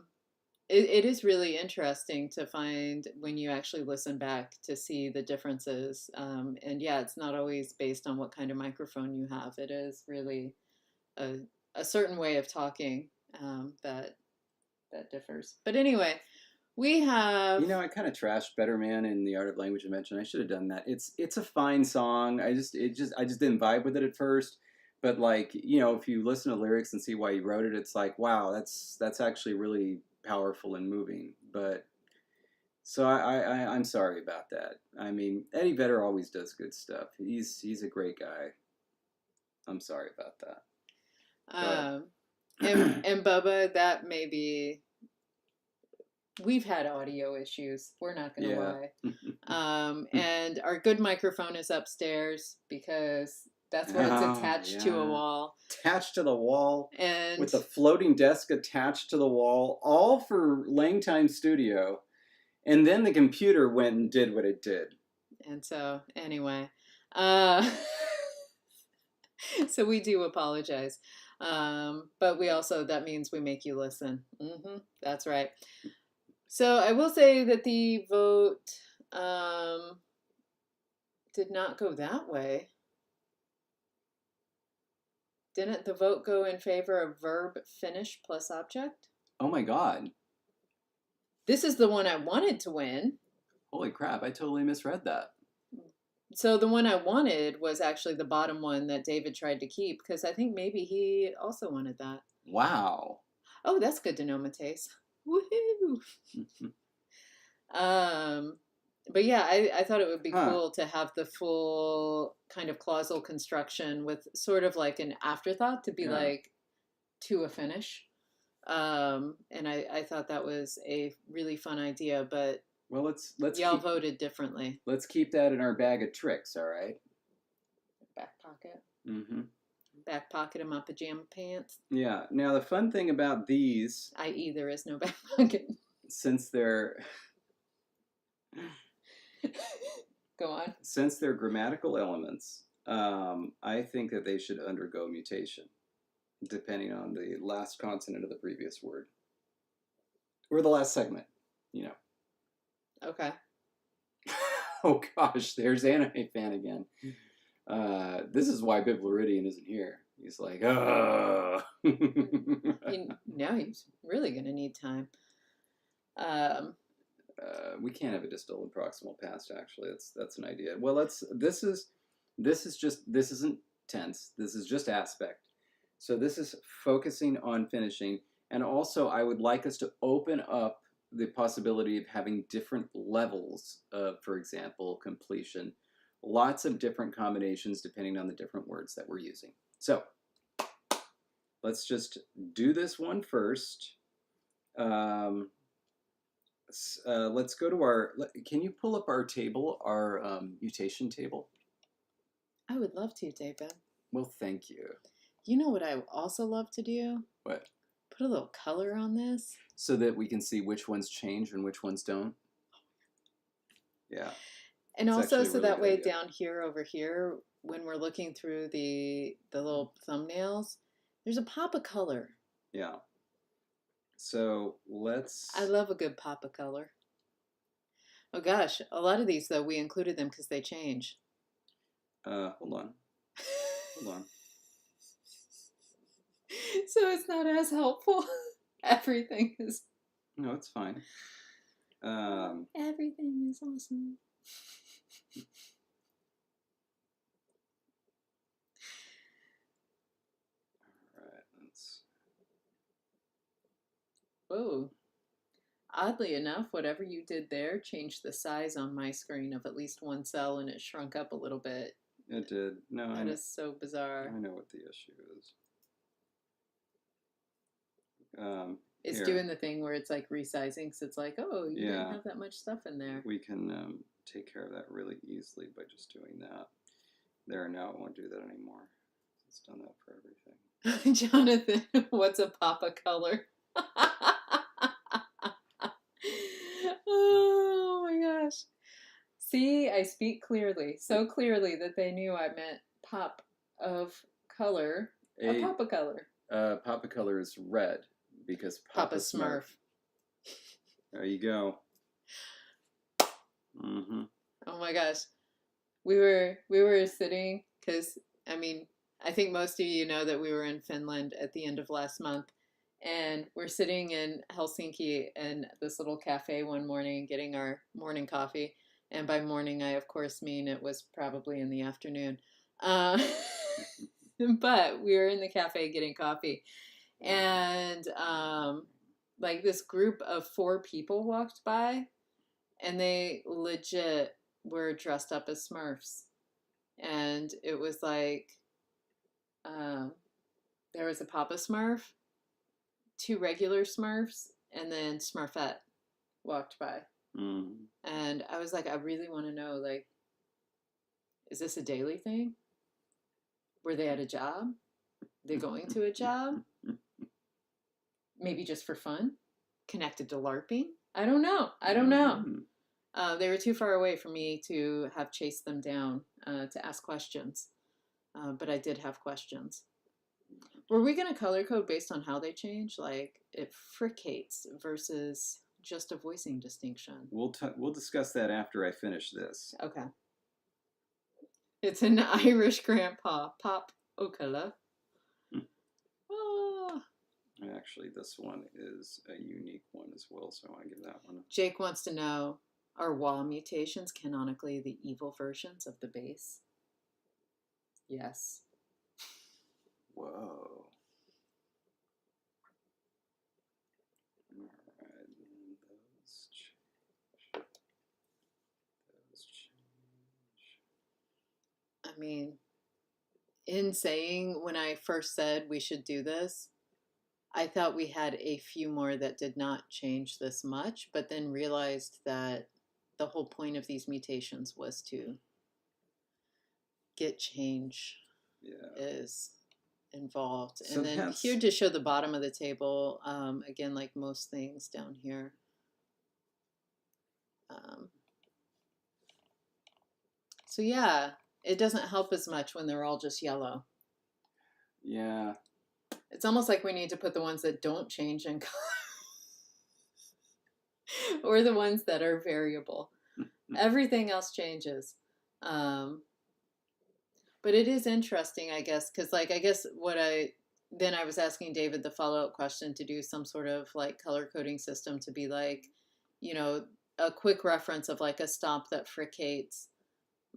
B: It is really interesting to find when you actually listen back to see the differences. And yeah, it's not always based on what kind of microphone you have. It is really a certain way of talking that differs. But anyway, we have.
A: You know, I kind of trashed Better Man in The Art of Language Invention. I should have done that. It's a fine song. I just didn't vibe with it at first. But like, you know, if you listen to lyrics and see why he wrote it, it's like, wow, that's actually really powerful and moving. But so I'm sorry about that. I mean, Eddie Vedder always does good stuff. He's a great guy. I'm sorry about that.
B: And Bubba, that may be. We've had audio issues. We're not going to lie. And our good microphone is upstairs because that's where it's attached to a wall.
A: Attached to the wall.
B: And
A: with the floating desk attached to the wall, all for LangTime Studio. And then the computer went and did what it did.
B: And so, anyway. So we do apologize. But we also, that means we make you listen. That's right. So I will say that the vote did not go that way. Didn't the vote go in favor of verb finish plus object?
A: Oh my God.
B: This is the one I wanted to win.
A: Holy crap, I totally misread that.
B: So the one I wanted was actually the bottom one that David tried to keep because I think maybe he also wanted that.
A: Wow.
B: Oh, that's good to know, Mateus. Woohoo! But yeah, I thought it would be cool to have the full kind of clausal construction with sort of like an afterthought to be like to a finish. And I thought that was a really fun idea, but
A: well, let's
B: y'all voted differently.
A: Let's keep that in our bag of tricks, all right?
B: Back pocket.
A: Mm-hmm.
B: Back pocket of my pajama pants.
A: Yeah. Now the fun thing about these,
B: i.e., there is no back pocket.
A: Since they're
B: Go on.
A: Since they're grammatical elements, I think that they should undergo mutation, depending on the last consonant of the previous word. Or the last segment, you know.
B: Okay.
A: Oh gosh, there's Anime Fan again. This is why Biblaridian isn't here. He's like, oh.
B: Now he's really going to need time.
A: We can't have a distal and proximal past. Actually, that's an idea. Well, this isn't tense. This is just aspect. So this is focusing on finishing, and also I would like us to open up the possibility of having different levels of, for example, completion. Lots of different combinations depending on the different words that we're using. So let's just do this one first. Let's go to our, can you pull up our table, our mutation table?
B: I would love to, David.
A: Well, thank you.
B: You know what I also love to do?
A: What?
B: Put a little color on this.
A: So that we can see which ones change and which ones don't? Yeah.
B: And it's also so that way down here over here, when we're looking through the little thumbnails, there's a pop of color.
A: Yeah. So let's...
B: I love a good pop of color. Oh gosh, a lot of these though, we included them because they change.
A: Hold on.
B: So it's not as helpful. Everything is...
A: No, it's fine.
B: Everything is awesome.
A: Alright, let's...
B: Whoa. Oddly enough, whatever you did there changed the size on my screen of at least one cell, and it shrunk up a little bit.
A: It did. No,
B: that is so bizarre.
A: I know what the issue is.
B: It's doing the thing where it's like resizing, so it's like, oh, you didn't have that much stuff in there.
A: We can take care of that really easily by just doing that. There, now it won't do that anymore. It's done that for everything.
B: Jonathan, what's a pop of color? Oh my gosh. See, I speak clearly. So clearly that they knew I meant pop of color. A pop of color.
A: Papa color is red because
B: Papa Smurf.
A: There you go. Mm-hmm.
B: Oh my gosh. We were sitting because I mean I think most of you know that we were in Finland at the end of last month, and we're sitting in Helsinki in this little cafe one morning getting our morning coffee. And by morning, I of course mean it was probably in the afternoon. Uh, but we were in the cafe getting coffee, and like this group of 4 people walked by, and they legit were dressed up as Smurfs. And it was like um, there was a Papa Smurf, 2 regular Smurfs, and then Smurfette walked by.
A: Mm.
B: And I was like, I really want to know, like, is this a daily thing? Were they at a job? They going to a job? Maybe just for fun? Connected to LARPing? I don't know. I don't know. They were too far away for me to have chased them down to ask questions. But I did have questions. Were we going to color code based on how they change? Like it fricates versus just a voicing distinction?
A: We'll discuss that after I finish this.
B: Okay. It's an Irish grandpa, Pop O'Cullough. Oh.
A: Actually, this one is a unique one as well, so I want to give that one.
B: Jake wants to know, are wall mutations canonically the evil versions of the base? Yes.
A: Whoa. All right, those change.
B: I mean, in saying when I first said we should do this, I thought we had a few more that did not change this much, but then realized that the whole point of these mutations was to get change is involved. So and then here to show the bottom of the table, again, like most things down here. So yeah, it doesn't help as much when they're all just yellow.
A: Yeah.
B: It's almost like we need to put the ones that don't change in color. Or the ones that are variable. Everything else changes. But it is interesting, I guess, because like I guess I was asking David the follow-up question to do some sort of like color coding system to be like, you know, a quick reference of like a stop that fricates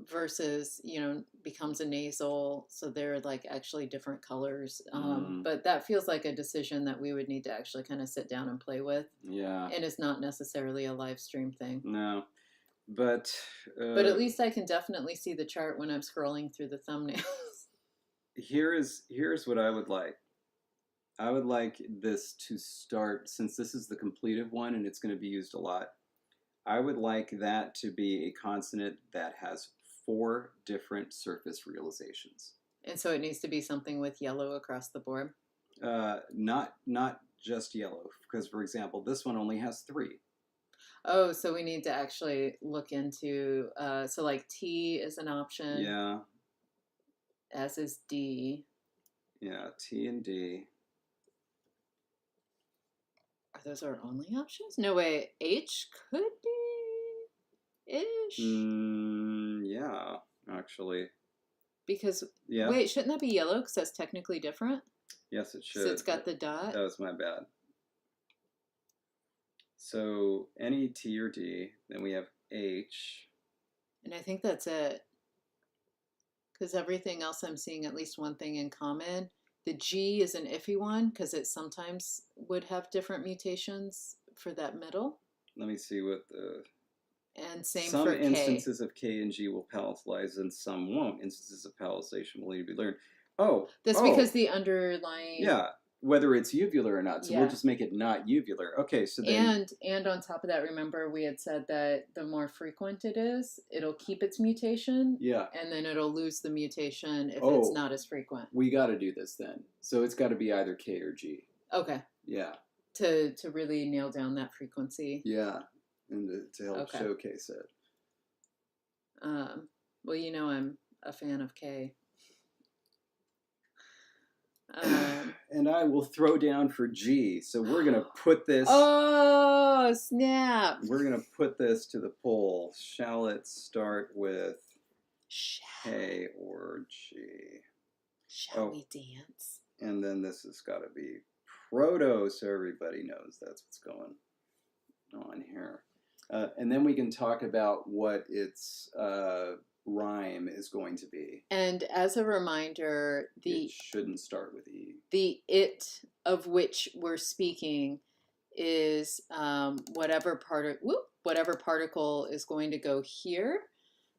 B: versus, you know, becomes a nasal, so they're like actually different colors. But that feels like a decision that we would need to actually kind of sit down and play with.
A: Yeah.
B: And it's not necessarily a live stream thing.
A: No. But
B: at least I can definitely see the chart when I'm scrolling through the thumbnails.
A: Here's what I would like. I would like this to start, since this is the completed one and it's going to be used a lot, I would like that to be a consonant that has 4 different surface realizations.
B: And so it needs to be something with yellow across the board?
A: Not just yellow, because for example, this one only has 3.
B: Oh, so we need to actually look into, so like T is an option.
A: Yeah.
B: As is D.
A: Yeah, T and D.
B: Are those our only options? No way. H could be ish.
A: Yeah, actually.
B: Because, wait, shouldn't that be yellow because that's technically different?
A: Yes, it should.
B: So it's got the dot?
A: That was my bad. So any T or D, then we have H.
B: And I think that's it. Because everything else I'm seeing at least one thing in common. The G is an iffy one because it sometimes would have different mutations for that middle.
A: Let me see what the...
B: And same
A: for K. Some instances of K and G will palatalize and some won't. Instances of palatalization will need to be learned. That's
B: because the underlying...
A: Yeah, whether it's uvular or not. So we'll just make it not uvular. Okay, so then...
B: And on top of that, remember we had said that the more frequent it is, it'll keep its mutation.
A: Yeah.
B: And then it'll lose the mutation if it's not as frequent.
A: We got to do this then. So it's got to be either K or G.
B: Okay.
A: Yeah.
B: to really nail down that frequency.
A: Yeah, and to help
B: Okay.
A: showcase it.
B: Well, you know I'm a fan of K.
A: And I will throw down for G. So we're gonna put this.
B: Oh snap!
A: We're gonna put this to the poll. Shall it start with K or G?
B: Shall we dance?
A: And then this has got to be proto, so everybody knows that's what's going on here. And then we can talk about what its rhyme is going to be.
B: And as a reminder,
A: it shouldn't start with E.
B: The it of which we're speaking is whatever particle is going to go here,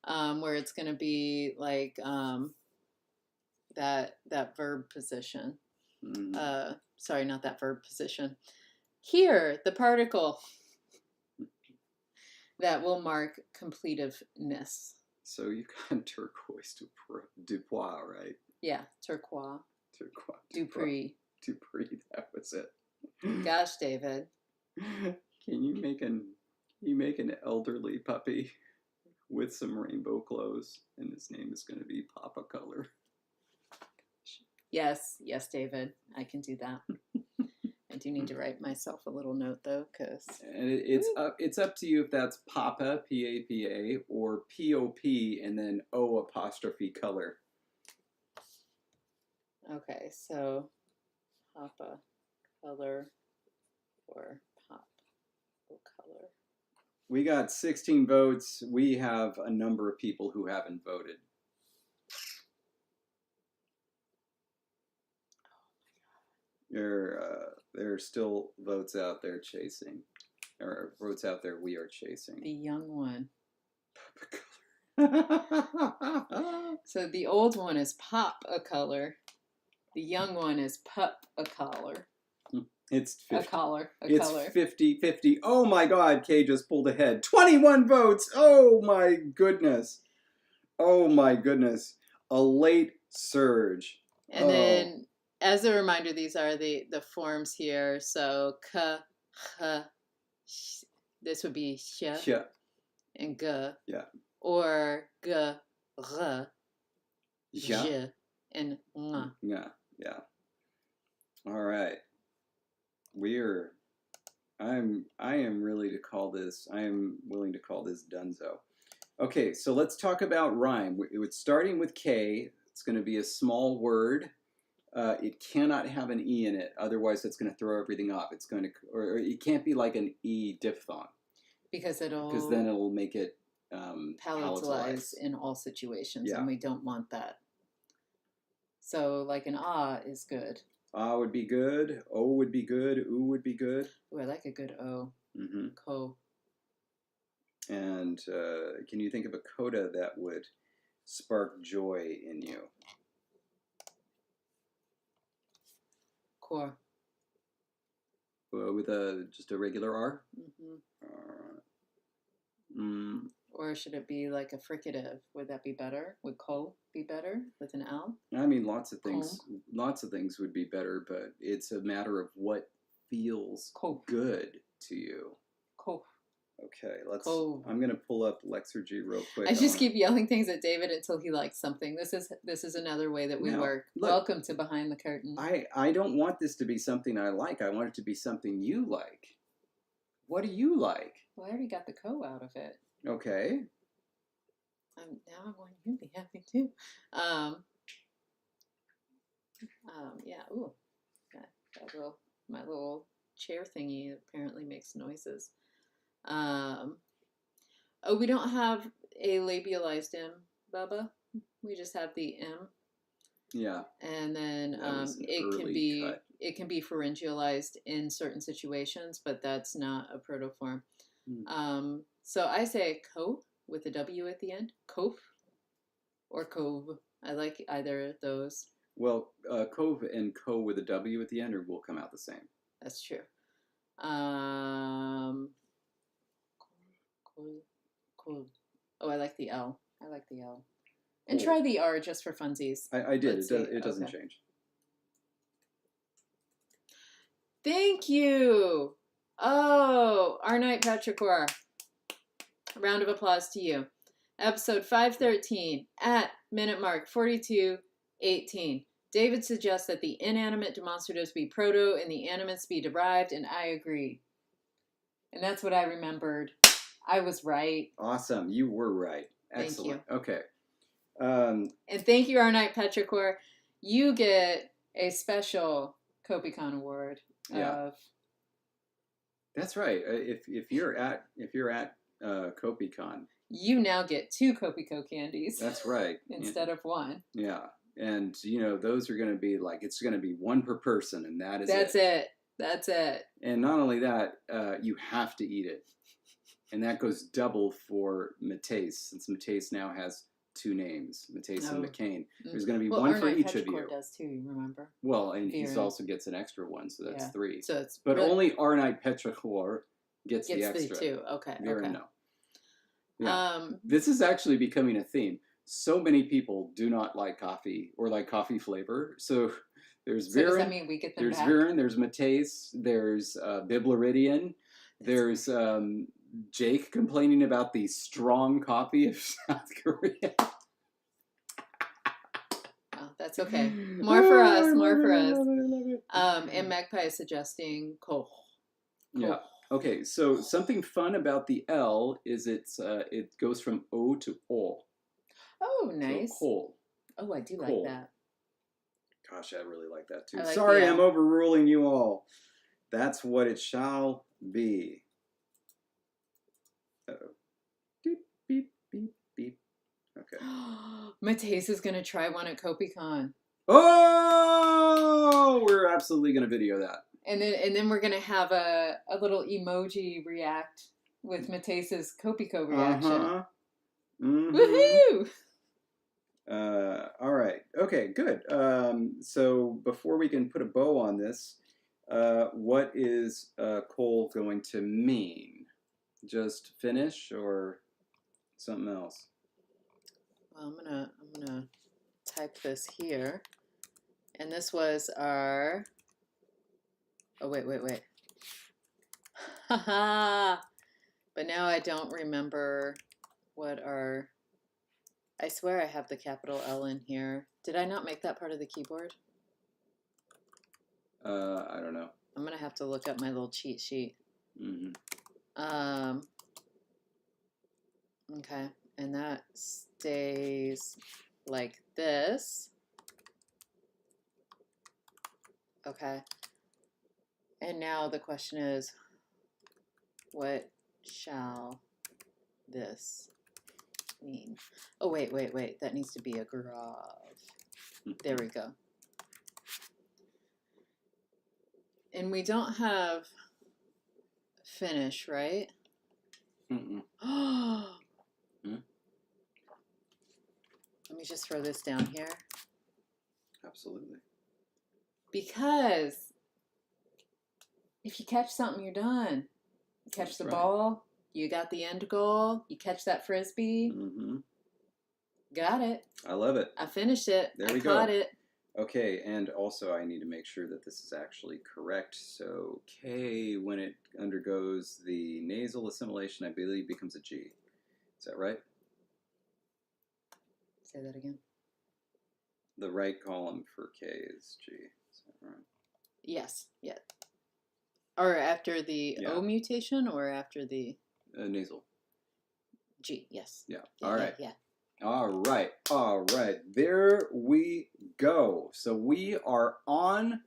B: where it's going to be like that verb position.
A: Mm-hmm.
B: Sorry, not that verb position. Here, the particle that will mark completiveness.
A: So you got turquoise Dupois, right?
B: Yeah, turquoise.
A: Dupree, that was it.
B: Gosh, David.
A: Can you make an elderly puppy with some rainbow clothes, and his name is going to be Papa Color?
B: Yes, David, I can do that. I do need to write myself a little note though, because
A: it's up to you if that's Papa P-A-P-A or P-O-P and then O apostrophe color.
B: Okay, so Papa Color or Pop Color.
A: We got 16 votes. We have a number of people who haven't voted. There are still votes out there chasing, or votes out there we are chasing.
B: The young one. So the old one is Pop a Color. The young one is Pup a Collar.
A: It's 50.
B: A collar.
A: It's 50-50. Oh my God, Kay just pulled ahead. 21 votes. Oh my goodness. Oh my goodness. A late surge.
B: And then, as a reminder, these are the forms here. So k, ch, this would be sh, and g.
A: Yeah. Or
B: g, r, j, and ng.
A: Yeah. Yeah. All right. I am willing to call this Dunzo. Okay, so let's talk about rhyme. It's starting with K. It's going to be a small word. It cannot have an E in it, otherwise it's going to throw everything off. It's going to, or it can't be like an E diphthong. Because then it'll make it palatalize
B: in all situations, and we don't want that. So like an is good.
A: Would be good. O would be good. Oo would be good.
B: Ooh, I like a good O.
A: Mm-hmm.
B: Ko.
A: And can you think of a coda that would spark joy in you?
B: Core.
A: With just a regular R?
B: Mm-hmm. Or should it be like a fricative? Would that be better? Would ko be better with an L?
A: I mean, lots of things would be better, but it's a matter of what feels good to you.
B: Ko.
A: Okay, I'm gonna pull up Lexergy real quick.
B: I just keep yelling things at David until he likes something. This is another way that we work. Look, welcome to Behind the Curtain.
A: I don't want this to be something I like. I want it to be something you like. What do you like?
B: Well, I already got the ko out of it.
A: Okay.
B: Now I want you to be happy too. Yeah. Ooh. Okay. My little chair thingy apparently makes noises. We don't have a labialized M, Bubba. We just have the M. Yeah. And then it can be pharyngealized in certain situations, but that's not a protoform. So I say cope with a W at the end, cope, or cove. I like either of those. Well,
A: cove and co with a W at the end will come out the same.
B: That's true. Cool. Oh, I like the L. And try the R just for funsies.
A: I did. It doesn't change.
B: Thank you. Oh, our night Petrichor. A round of applause to you. Episode 513 at minute mark 42:18. David suggests that the inanimate demonstratives be proto and the animates be derived, and I agree. And that's what I remembered. I was right.
A: Awesome. You were right. Excellent. Thank you. Okay.
B: And thank you, our night Petrichor. You get a special Copicon award.
A: Yeah. That's right. If you're at Copicon,
B: you now get 2 Copico candies.
A: That's right.
B: Instead of 1.
A: Yeah. And those are going to be it's going to be 1 per person, and
B: That's it. That's it.
A: And not only that, you have to eat it. And that goes double for Matisse, since Matisse now has 2 names, Matisse and McCain. There's going to be 1 for each of you.
B: does too, you remember?
A: Well, and he also gets an extra 1, so that's 3.
B: So it's
A: but really, only Arnite Petrichor gets the extra.
B: The 2. Okay.
A: Viren, no. Yeah. This is actually becoming a theme. So many people do not like coffee or like coffee flavor. So there's Viren.
B: Does that mean we get them
A: there's
B: back?
A: Viren. There's Matisse. There's Biblaridian. There's Jake complaining about the strong coffee of South Korea.
B: Oh, that's okay. More for us. More for us. And Magpie is suggesting Koch.
A: Yeah. Okay, so something fun about the L is it goes from O to O.
B: Oh, nice.
A: So coal.
B: Oh, I do like that.
A: Gosh, I really like that too.
B: Like
A: Sorry, I'm overruling you all. That's what it shall be. Uh-oh. Beep, beep, beep, beep. Okay.
B: Matisse is going to try one at Copicon.
A: Oh! We're absolutely going to video that.
B: And then we're gonna have a little emoji react with Matisse's Copico reaction.
A: Uh-huh. Mm-hmm.
B: Woohoo!
A: All right. Okay. Good. So before we can put a bow on this, what is Cole going to mean? Just finish or something else?
B: Well, I'm gonna type this here, and this was our. Oh, wait. Haha. But now I don't remember what our... I swear I have the capital L in here. Did I not make that part of the keyboard?
A: I don't know.
B: I'm going to have to look up my little cheat sheet.
A: Mm-hmm.
B: Okay. And that stays like this. Okay. And now the question is, what shall this mean? Oh, wait. That needs to be a grave. There we go. And we don't have finish, right?
A: Mm-mm.
B: Let me just throw this down here.
A: Absolutely.
B: Because if you catch something, you're done. You catch the ball, you got the end goal, you catch that frisbee.
A: Mm-hmm.
B: Got it.
A: I love it.
B: I finished it.
A: There we
B: go. I caught it.
A: Okay, and also I need to make sure that this is actually correct. So K, when it undergoes the nasal assimilation, I believe becomes a G. Is that right?
B: Say that again.
A: The right column for K is G. Is that right?
B: Yes. Yeah. Or after the O mutation, or after the
A: nasal.
B: G. Yes.
A: Yeah. All right.
B: Yeah.
A: All right. There we go. So we are on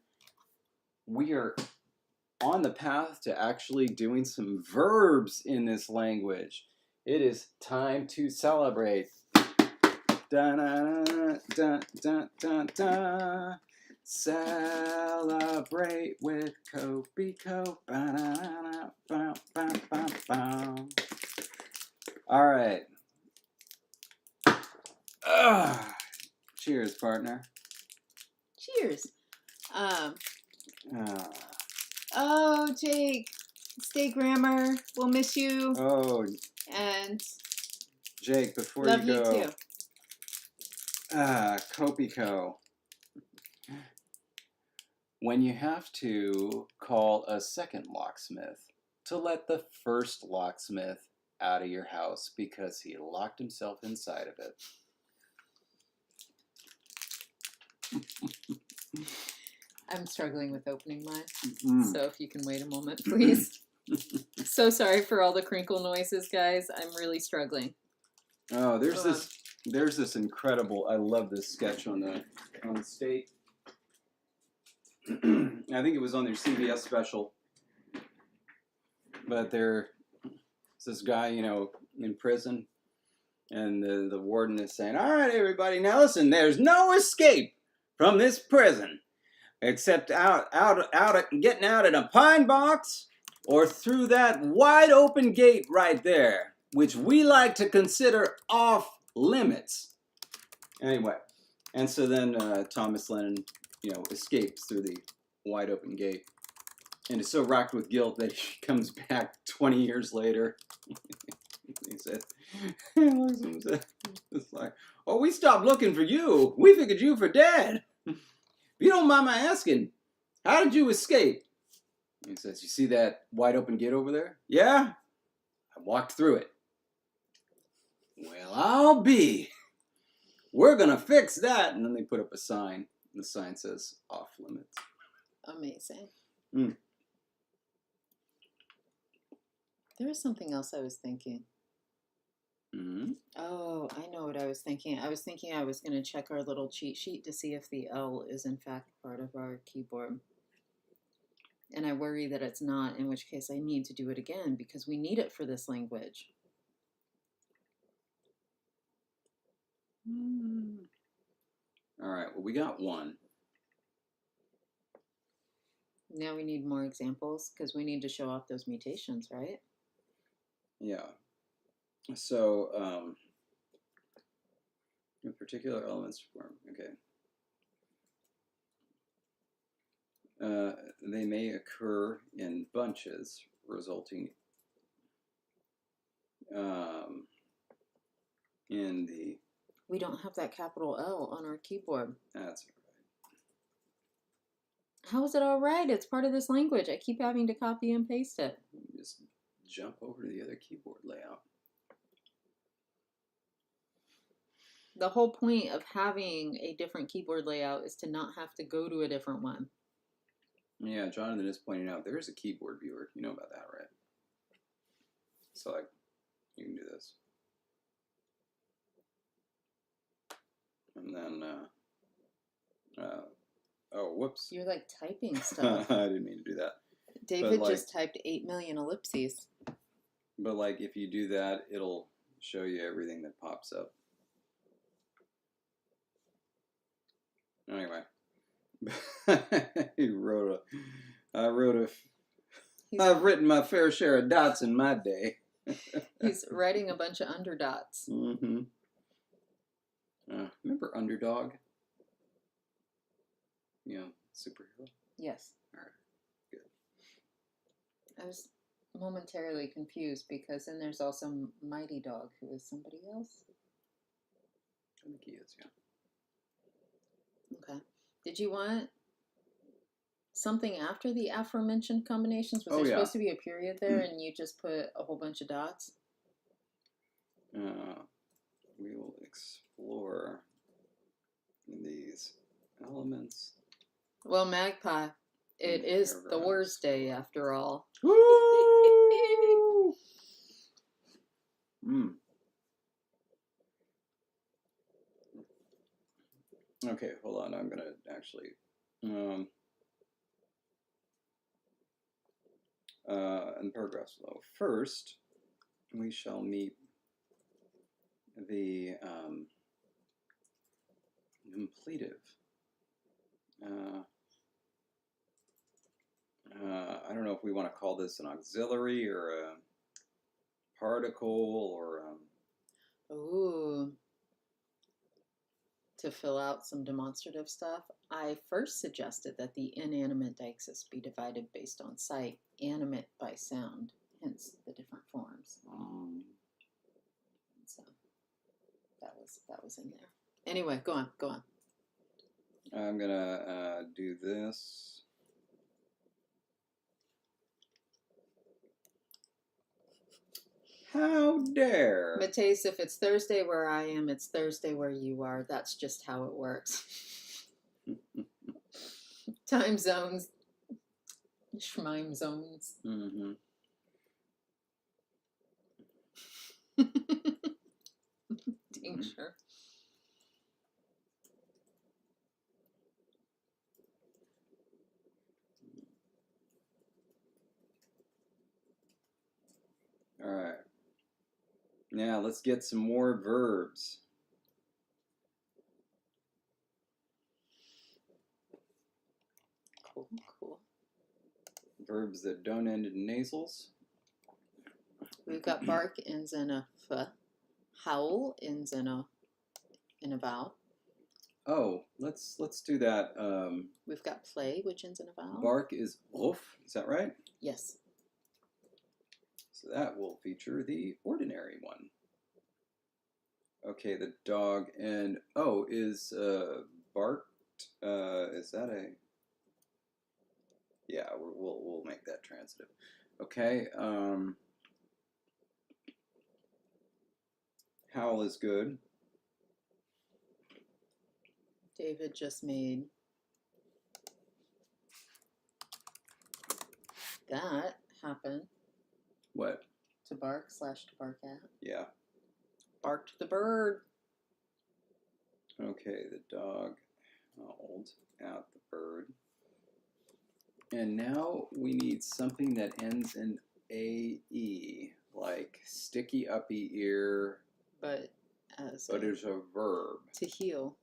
A: the path to actually doing some verbs in this language. It is time to celebrate. Da, da, da, da, da, da. Celebrate with Copico. All right. Cheers, partner.
B: Cheers. Oh, Jake, stay grammar. We'll miss you.
A: Oh.
B: And
A: Jake, before
B: love
A: you go.
B: Love you too.
A: Copico. when you have to call a second locksmith to let the first locksmith out of your house because he locked himself inside of it.
B: I'm struggling with opening mine, so if you can wait a moment, please. So sorry for all the crinkle noises, guys. I'm really struggling.
A: Oh, there's this incredible. I love this sketch on the state. I think it was on their CBS special, but there's this guy, in prison, and the warden is saying, "All right, everybody, now listen. There's no escape from this prison, except getting out in a pine box or through that wide open gate right there, which we like to consider off limits." Anyway, and so then Thomas Lennon, escapes through the wide open gate, and is so racked with guilt that he comes back 20 years later. He said, "It's like, oh, we stopped looking for you. We figured you for dead. If you don't mind my asking, how did you escape?" He says, "You see that wide open gate over there? Yeah, I walked through it." "Well, I'll be. We're going to fix that." And then they put up a sign. And the sign says, "Off limits."
B: Amazing.
A: Mm.
B: There was something else I was thinking.
A: Mm-hmm.
B: Oh, I know what I was thinking. I was thinking I was going to check our little cheat sheet to see if the L is in fact part of our keyboard. And I worry that it's not, in which case I need to do it again because we need it for this language.
A: All right, well, we got one.
B: Now we need more examples because we need to show off those mutations, right?
A: Yeah. So, particular elements form. Okay. They may occur in bunches, resulting in the...
B: We don't have that capital L on our keyboard.
A: That's right.
B: How is it all right? It's part of this language. I keep having to copy and paste it.
A: Just jump over to the other keyboard layout.
B: The whole point of having a different keyboard layout is to not have to go to a different one.
A: Yeah, Jonathan is pointing out there is a keyboard viewer. You know about that, right? So, you can do this. And then, oh, whoops.
B: You're like typing stuff.
A: I didn't mean to do that.
B: David just typed 8 million ellipses.
A: But if you do that, it'll show you everything that pops up. Anyway. I've written my fair share of dots in my day.
B: He's writing a bunch of underdots.
A: Mm-hmm. Remember Underdog? Superhero?
B: Yes.
A: All right, good.
B: I was momentarily confused because then there's also Mighty Dog, who is somebody else.
A: I think he is, yeah.
B: Okay. Did you want something after the aforementioned combinations? Was there supposed to be a period there and you just put a whole bunch of dots?
A: We will explore these elements.
B: Well, Magpie, it is Thor's Day after all.
A: Woo! Okay, hold on. I'm going to actually... in paragraph flow. First, we shall meet the completive. I don't know if we want to call this an auxiliary or a particle or...
B: Ooh. To fill out some demonstrative stuff, I first suggested that the inanimate deixis be divided based on sight, animate by sound, hence the different forms. So that was in there. Anyway, go on.
A: I'm gonna do this. How dare!
B: Mateus, if it's Thursday where I am, it's Thursday where you are. That's just how it works. Time zones. Schmime zones.
A: Mm-hmm.
B: Tincture.
A: All right. Now let's get some more verbs.
B: Cool, cool.
A: Verbs that don't end in nasals.
B: We've got bark ends in a f. Howl ends in a vowel.
A: Oh, let's do that.
B: We've got play, which ends in a vowel.
A: Bark is roof. Is that right?
B: Yes.
A: So that will feature the ordinary one. Okay, the dog and is barked. Is that a? Yeah, we'll make that transitive. Okay. Howl is good.
B: David just made that happen.
A: What?
B: To bark / to bark at.
A: Yeah.
B: Barked the bird.
A: Okay, the dog howled at the bird. And now we need something that ends in AE, like sticky uppy ear.
B: But
A: it's a verb.
B: To heal.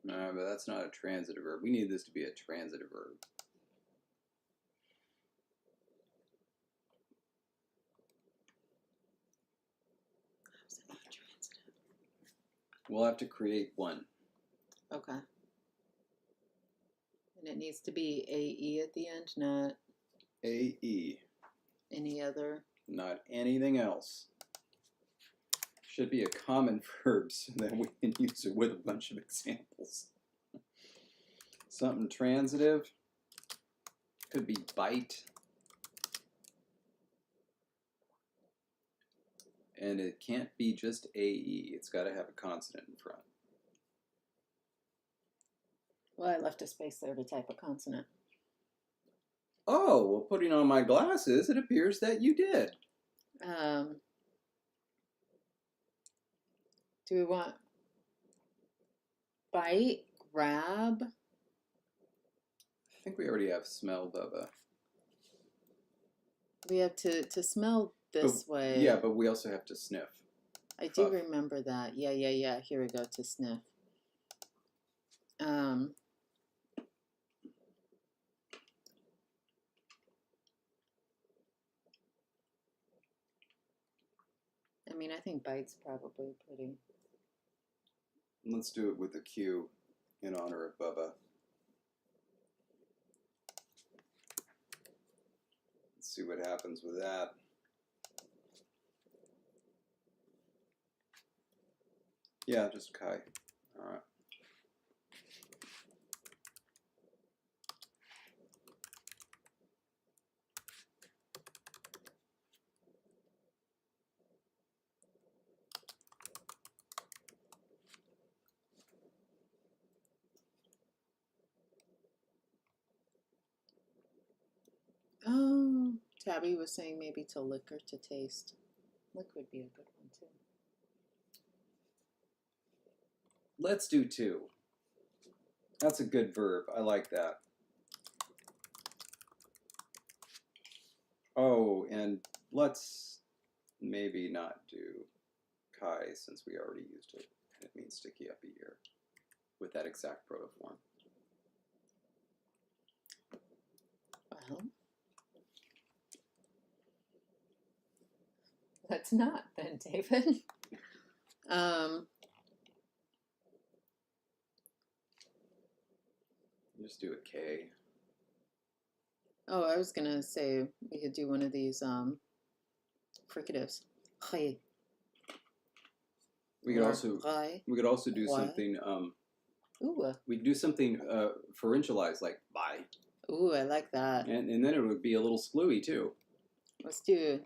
A: No, but that's not a transitive verb. We need this to be a transitive verb.
B: How's it not transitive?
A: We'll have to create one.
B: Okay. And it needs to be AE at the end, not
A: AE.
B: any other.
A: Not anything else. Should be a common verb so that we can use it with a bunch of examples. Something transitive. Could be bite. And it can't be just AE. It's got to have a consonant in front.
B: Well, I left a space there to type a consonant.
A: Oh, well, putting on my glasses, it appears that you did.
B: Do we want bite, grab?
A: I think we already have smell, Bubba.
B: We have to smell this way.
A: Yeah, but we also have to sniff.
B: I do remember that. Yeah. Here we go, to sniff. I mean, I think bite's probably pretty.
A: Let's do it with a Q in honor of Bubba. Let's see what happens with that. Yeah, just Kai. All right.
B: Oh, Tabby was saying maybe to lick or to taste. Lick would be a good one too.
A: Let's do two. That's a good verb. I like that. Oh, and let's maybe not do Kai since we already used it. It means sticky up ear with that exact protoform.
B: Well, let's not then, David.
A: Just do a K.
B: Oh, I was gonna say we could do one of these fricatives. Hey.
A: We could also do something.
B: Ooh.
A: We could do something pharyngealized, like bye.
B: Ooh, I like that.
A: And then it would be a little screwy too.
B: Let's do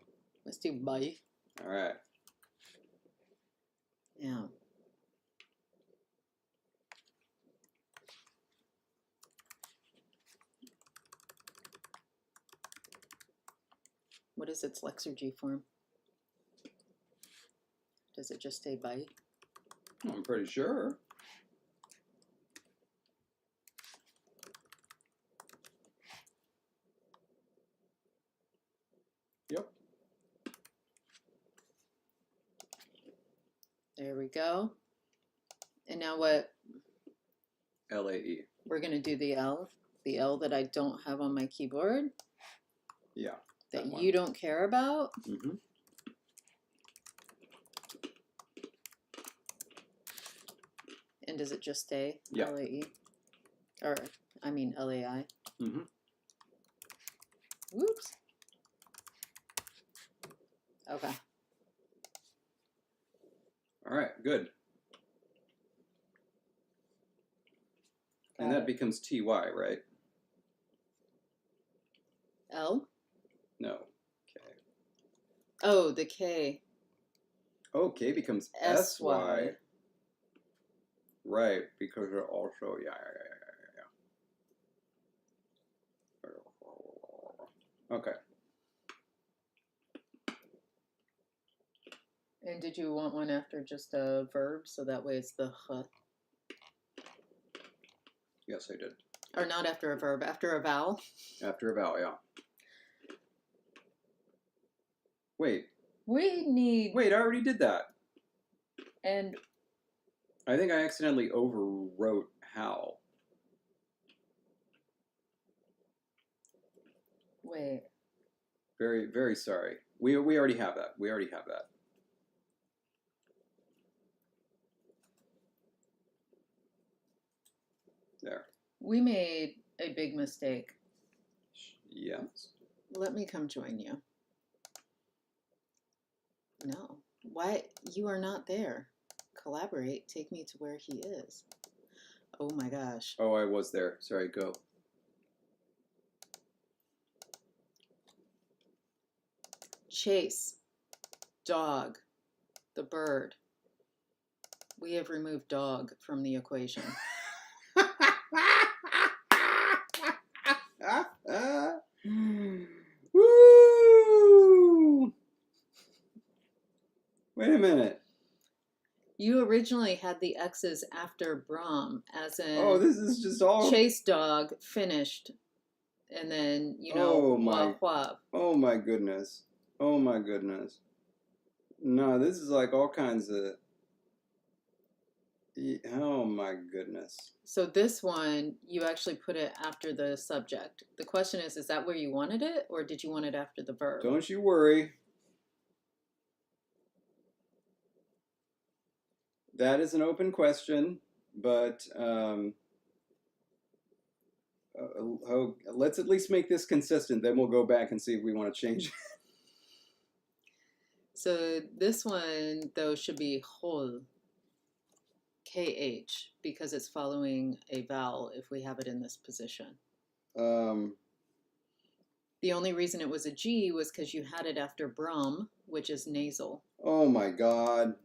B: Let's do bye.
A: All right.
B: Yeah. What is its Lexergy form? Does it just say bye?
A: I'm pretty sure. Yep.
B: There we go. And now what?
A: LAE.
B: We're going to do the L that I don't have on my keyboard.
A: Yeah.
B: That you don't care about.
A: Mm-hmm.
B: And does it just stay
A: Yeah.
B: LAE? Or, I mean, LAI.
A: Mm-hmm.
B: Whoops. Okay.
A: All right, good. And that becomes TY, right?
B: L?
A: No. K.
B: Oh, the K.
A: Oh, K becomes SY. Right, because they're also, yeah. Okay.
B: And did you want one after just a verb, so that way it's the h?
A: Yes, I did.
B: Or not after a verb, after a vowel?
A: After a vowel, yeah. Wait, I already did that.
B: And
A: I think I accidentally overwrote how.
B: wait.
A: Very, very sorry. We already have that. We already have that. There.
B: We made a big mistake.
A: Yes.
B: Let me come join you. No. Why? You are not there. Collaborate. Take me to where he is. Oh my gosh.
A: Oh, I was there. Sorry, go.
B: Chase. Dog. The bird. We have removed dog from the equation.
A: Woo! Wait a minute.
B: You originally had the X's after Brahm, as in.
A: Oh, this is just all.
B: Chase dog finished, and then wah wah.
A: Oh my goodness. Oh my goodness. No, this is like all kinds of. Oh my goodness.
B: So this one, you actually put it after the subject. The question is that where you wanted it, or did you want it after the verb?
A: Don't you worry. That is an open question, but let's at least make this consistent. Then we'll go back and see if we want to change it.
B: So this one, though, should be whole. KH, because it's following a vowel if we have it in this position. The only reason it was a G was because you had it after Brahm, which is nasal.
A: Oh my God.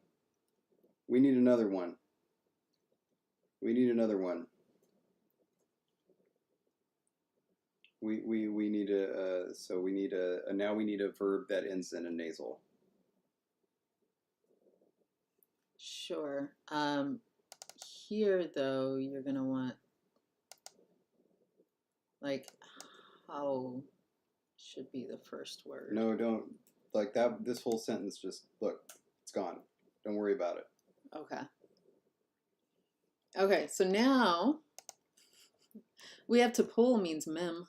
A: We need another one. We need another one. We need a, so we need a, now we need a verb that ends in a nasal.
B: Sure. Here, though, you're going to want, like, how should be the first word.
A: No, don't. Like that, this whole sentence just, look, it's gone. Don't worry about it.
B: Okay. Okay, so now we have to pull means mem.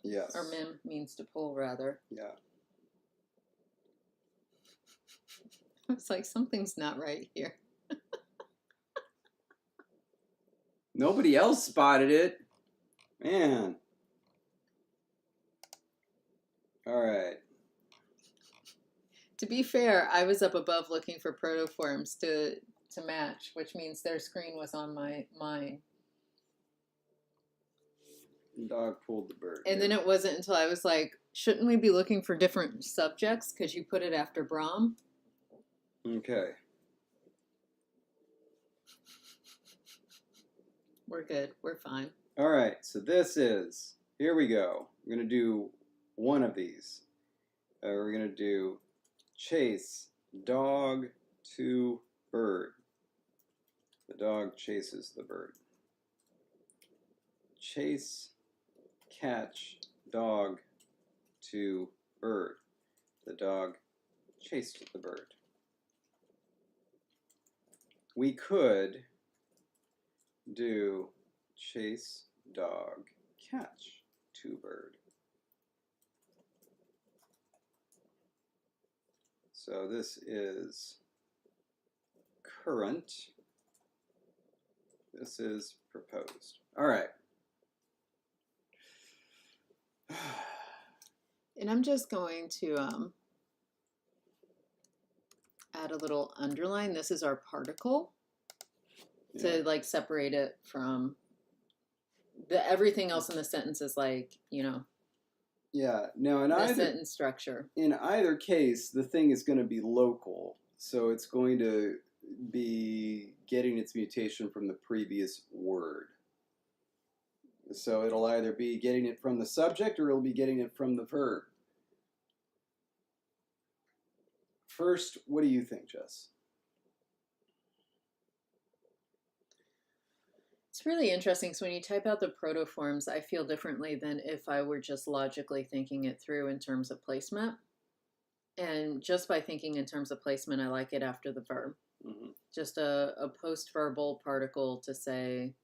A: Yes.
B: Or mem means to pull, rather.
A: Yeah.
B: It's like something's not right here.
A: Nobody else spotted it. Man. All right.
B: To be fair, I was up above looking for protoforms to match, which means their screen was on mine.
A: Dog pulled the bird.
B: And then it wasn't until I was like, shouldn't we be looking for different subjects? Could you put it after Brahm?
A: Okay.
B: We're good. We're fine.
A: All right, so this is, here we go. I'm going to do one of these. We're going to do chase dog to bird. The dog chases the bird. Chase, catch, dog to bird. The dog chased the bird. We could do chase, dog, catch, to bird. So this is current. This is proposed. All right.
B: And I'm just going to add a little underline. This is our particle to like separate it from everything else in the sentence is like, you know.
A: Yeah. Now,
B: the sentence structure.
A: In either case, the thing is going to be local, so it's going to be getting its mutation from the previous word. So it'll either be getting it from the subject or it'll be getting it from the verb. First, what do you think, Jess?
B: It's really interesting. So when you type out the protoforms, I feel differently than if I were just logically thinking it through in terms of placement. And just by thinking in terms of placement, I like it after the verb. Mm-hmm. Just a post-verbal particle to say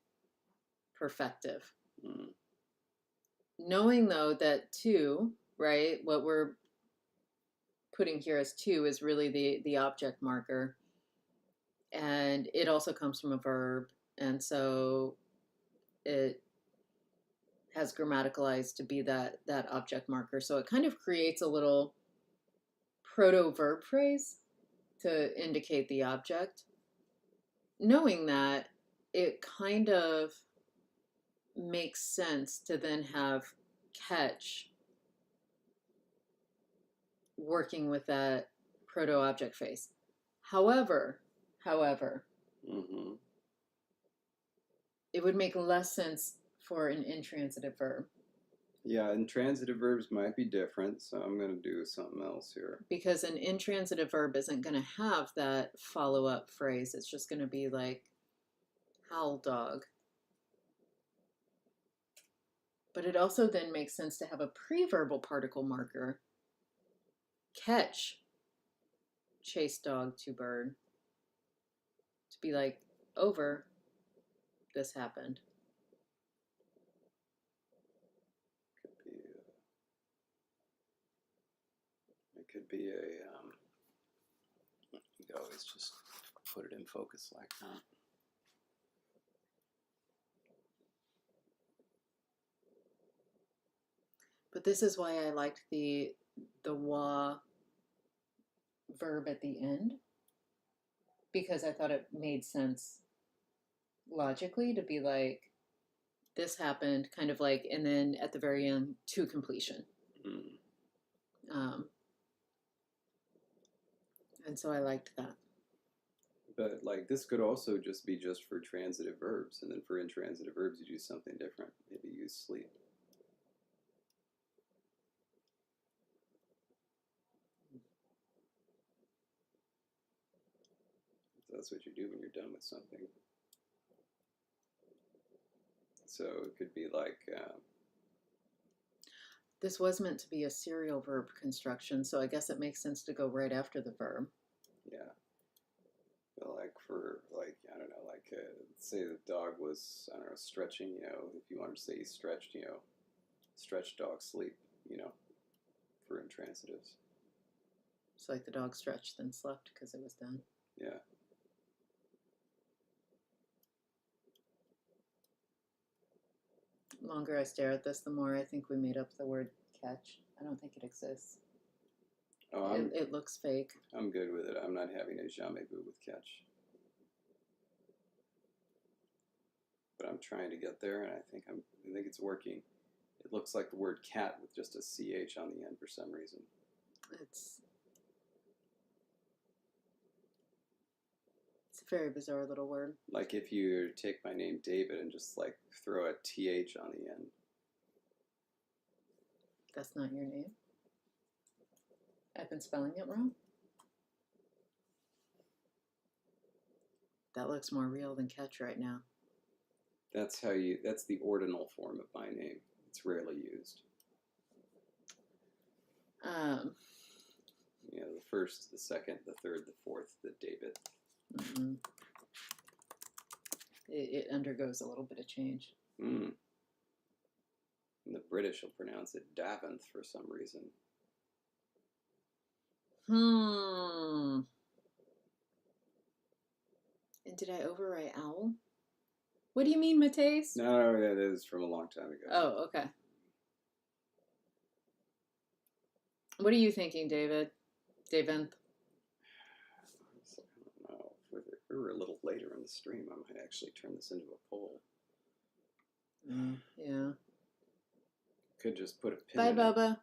B: perfective. Mm-hmm. Knowing, though, that to, right, what we're putting here as to is really the object marker. And it also comes from a verb. And so it has grammaticalized to be that object marker. So it kind of creates a little proto-verb phrase to indicate the object. Knowing that, it kind of makes sense to then have catch working with that proto-object phrase. However, mm-hmm. It would make less sense for an intransitive verb.
A: Yeah, intransitive verbs might be different, so I'm going to do something else here.
B: Because an intransitive verb isn't going to have that follow-up phrase. It's just going to be like, howl dog. But it also then makes sense to have a preverbal particle marker, catch, chase dog to bird, to be like, over, this happened.
A: It could be you could always just put it in focus like that.
B: But this is why I liked the wa verb at the end, because I thought it made sense logically to be like, this happened, kind of like, and then at the very end, to completion. And so I liked that.
A: But like this could also just be just for transitive verbs, and then for intransitive verbs you do something different. Maybe use sleep. That's what you do when you're done with something. So it could be like...
B: this was meant to be a serial verb construction, so I guess it makes sense to go right after the verb.
A: Yeah. But like for, like, I don't know, like say the dog was, I don't know, stretching, you know, if you wanted to say he stretched, you know, stretched dog sleep, you know, for intransitives.
B: So like the dog stretched then slept because it was done.
A: Yeah.
B: The longer I stare at this, the more I think we made up the word catch. I don't think it exists. Oh, it looks fake.
A: I'm good with it. I'm not having a jamais vu with catch. But I'm trying to get there, and I think it's working. It looks like the word cat with just a CH on the end for some reason.
B: It's a very bizarre little word.
A: Like if you take my name David and just like throw a TH on the end.
B: That's not your name. I've been spelling it wrong. That looks more real than catch right now.
A: That's the ordinal form of my name. It's rarely used. You know, the first, the second, the third, the fourth, the David.
B: Mm-hmm. It undergoes a little bit of change.
A: Mm. And the British will pronounce it Daventh for some reason.
B: And did I overwrite owl? What do you mean, Mateus?
A: No, that is from a long time ago.
B: Oh, okay. What are you thinking, David? Daventh?
A: I don't know. If we were a little later in the stream, I might actually turn this into a poll.
B: Yeah.
A: Could just put a pin
B: Bye,
A: in
B: Bubba.
A: it.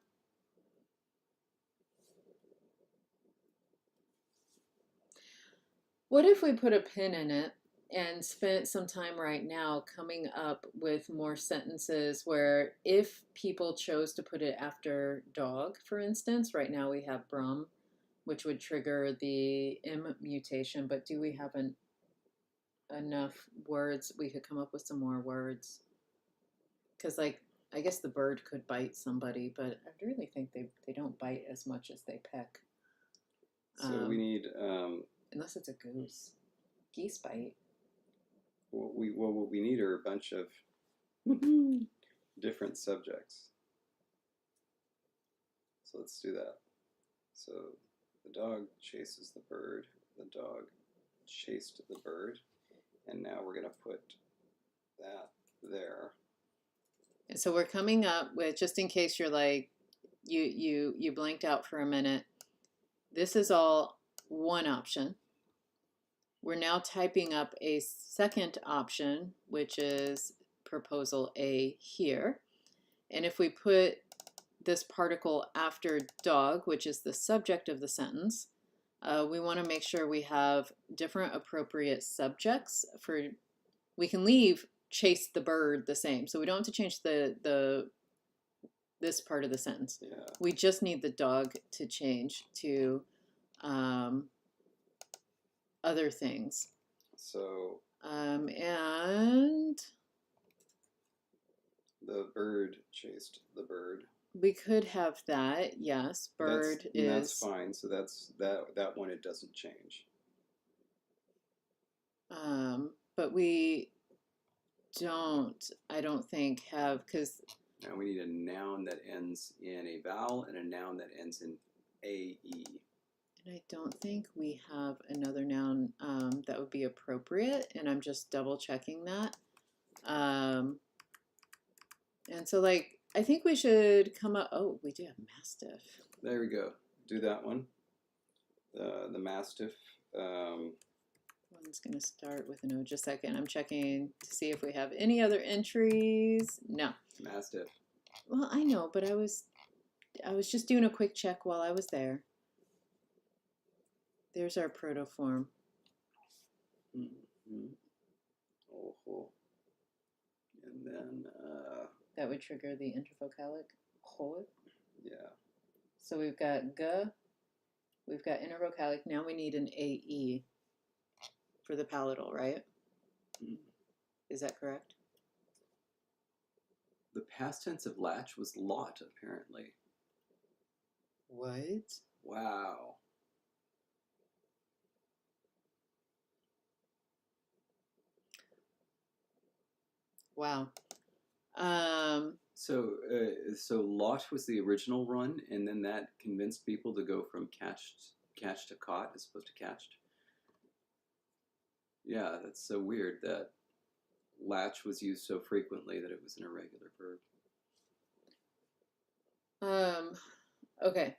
B: What if we put a pin in it and spent some time right now coming up with more sentences where if people chose to put it after dog, for instance, right now we have Brum, which would trigger the M mutation, but do we have enough words? We could come up with some more words. Because, like, I guess the bird could bite somebody, but I really think they don't bite as much as they peck.
A: So we need...
B: unless it's a goose. Geese bite.
A: What we need are a bunch of different subjects. So let's do that. So the dog chases the bird. The dog chased the bird. And now we're going to put that there.
B: And so we're coming up with, just in case you're like, you blanked out for a minute, this is all one option. We're now typing up a second option, which is proposal A here. And if we put this particle after dog, which is the subject of the sentence, we want to make sure we have different appropriate subjects for, we can leave chase the bird the same. So we don't have to change this part of the sentence.
A: Yeah.
B: We just need the dog to change to other things.
A: So
B: and
A: the bird chased the bird.
B: We could have that, yes. Bird
A: that's fine. So that's that one. It doesn't change.
B: But we don't. I don't think have, because
A: now we need a noun that ends in a vowel and a noun that ends in AE.
B: And I don't think we have another noun that would be appropriate, and I'm just double checking that. And so, like, I think we should come up. Oh, we do have Mastiff.
A: There we go. Do that one. The Mastiff.
B: One's going to start with an O. Just a second. I'm checking to see if we have any other entries. No.
A: Mastiff.
B: Well, I know, but I was just doing a quick check while I was there. There's our protoform.
A: Mm-hmm. Oh. And then...
B: that would trigger the intervocalic hold.
A: Yeah.
B: So we've got G, we've got intervocalic. Now we need an AE for the palatal, right?
A: Mm.
B: Is that correct?
A: The past tense of latch was lot, apparently.
B: What?
A: Wow.
B: Wow.
A: So lot was the original run, and then that convinced people to go from catch to caught as opposed to catched. Yeah, that's so weird that latch was used so frequently that it was an irregular verb.
B: Okay.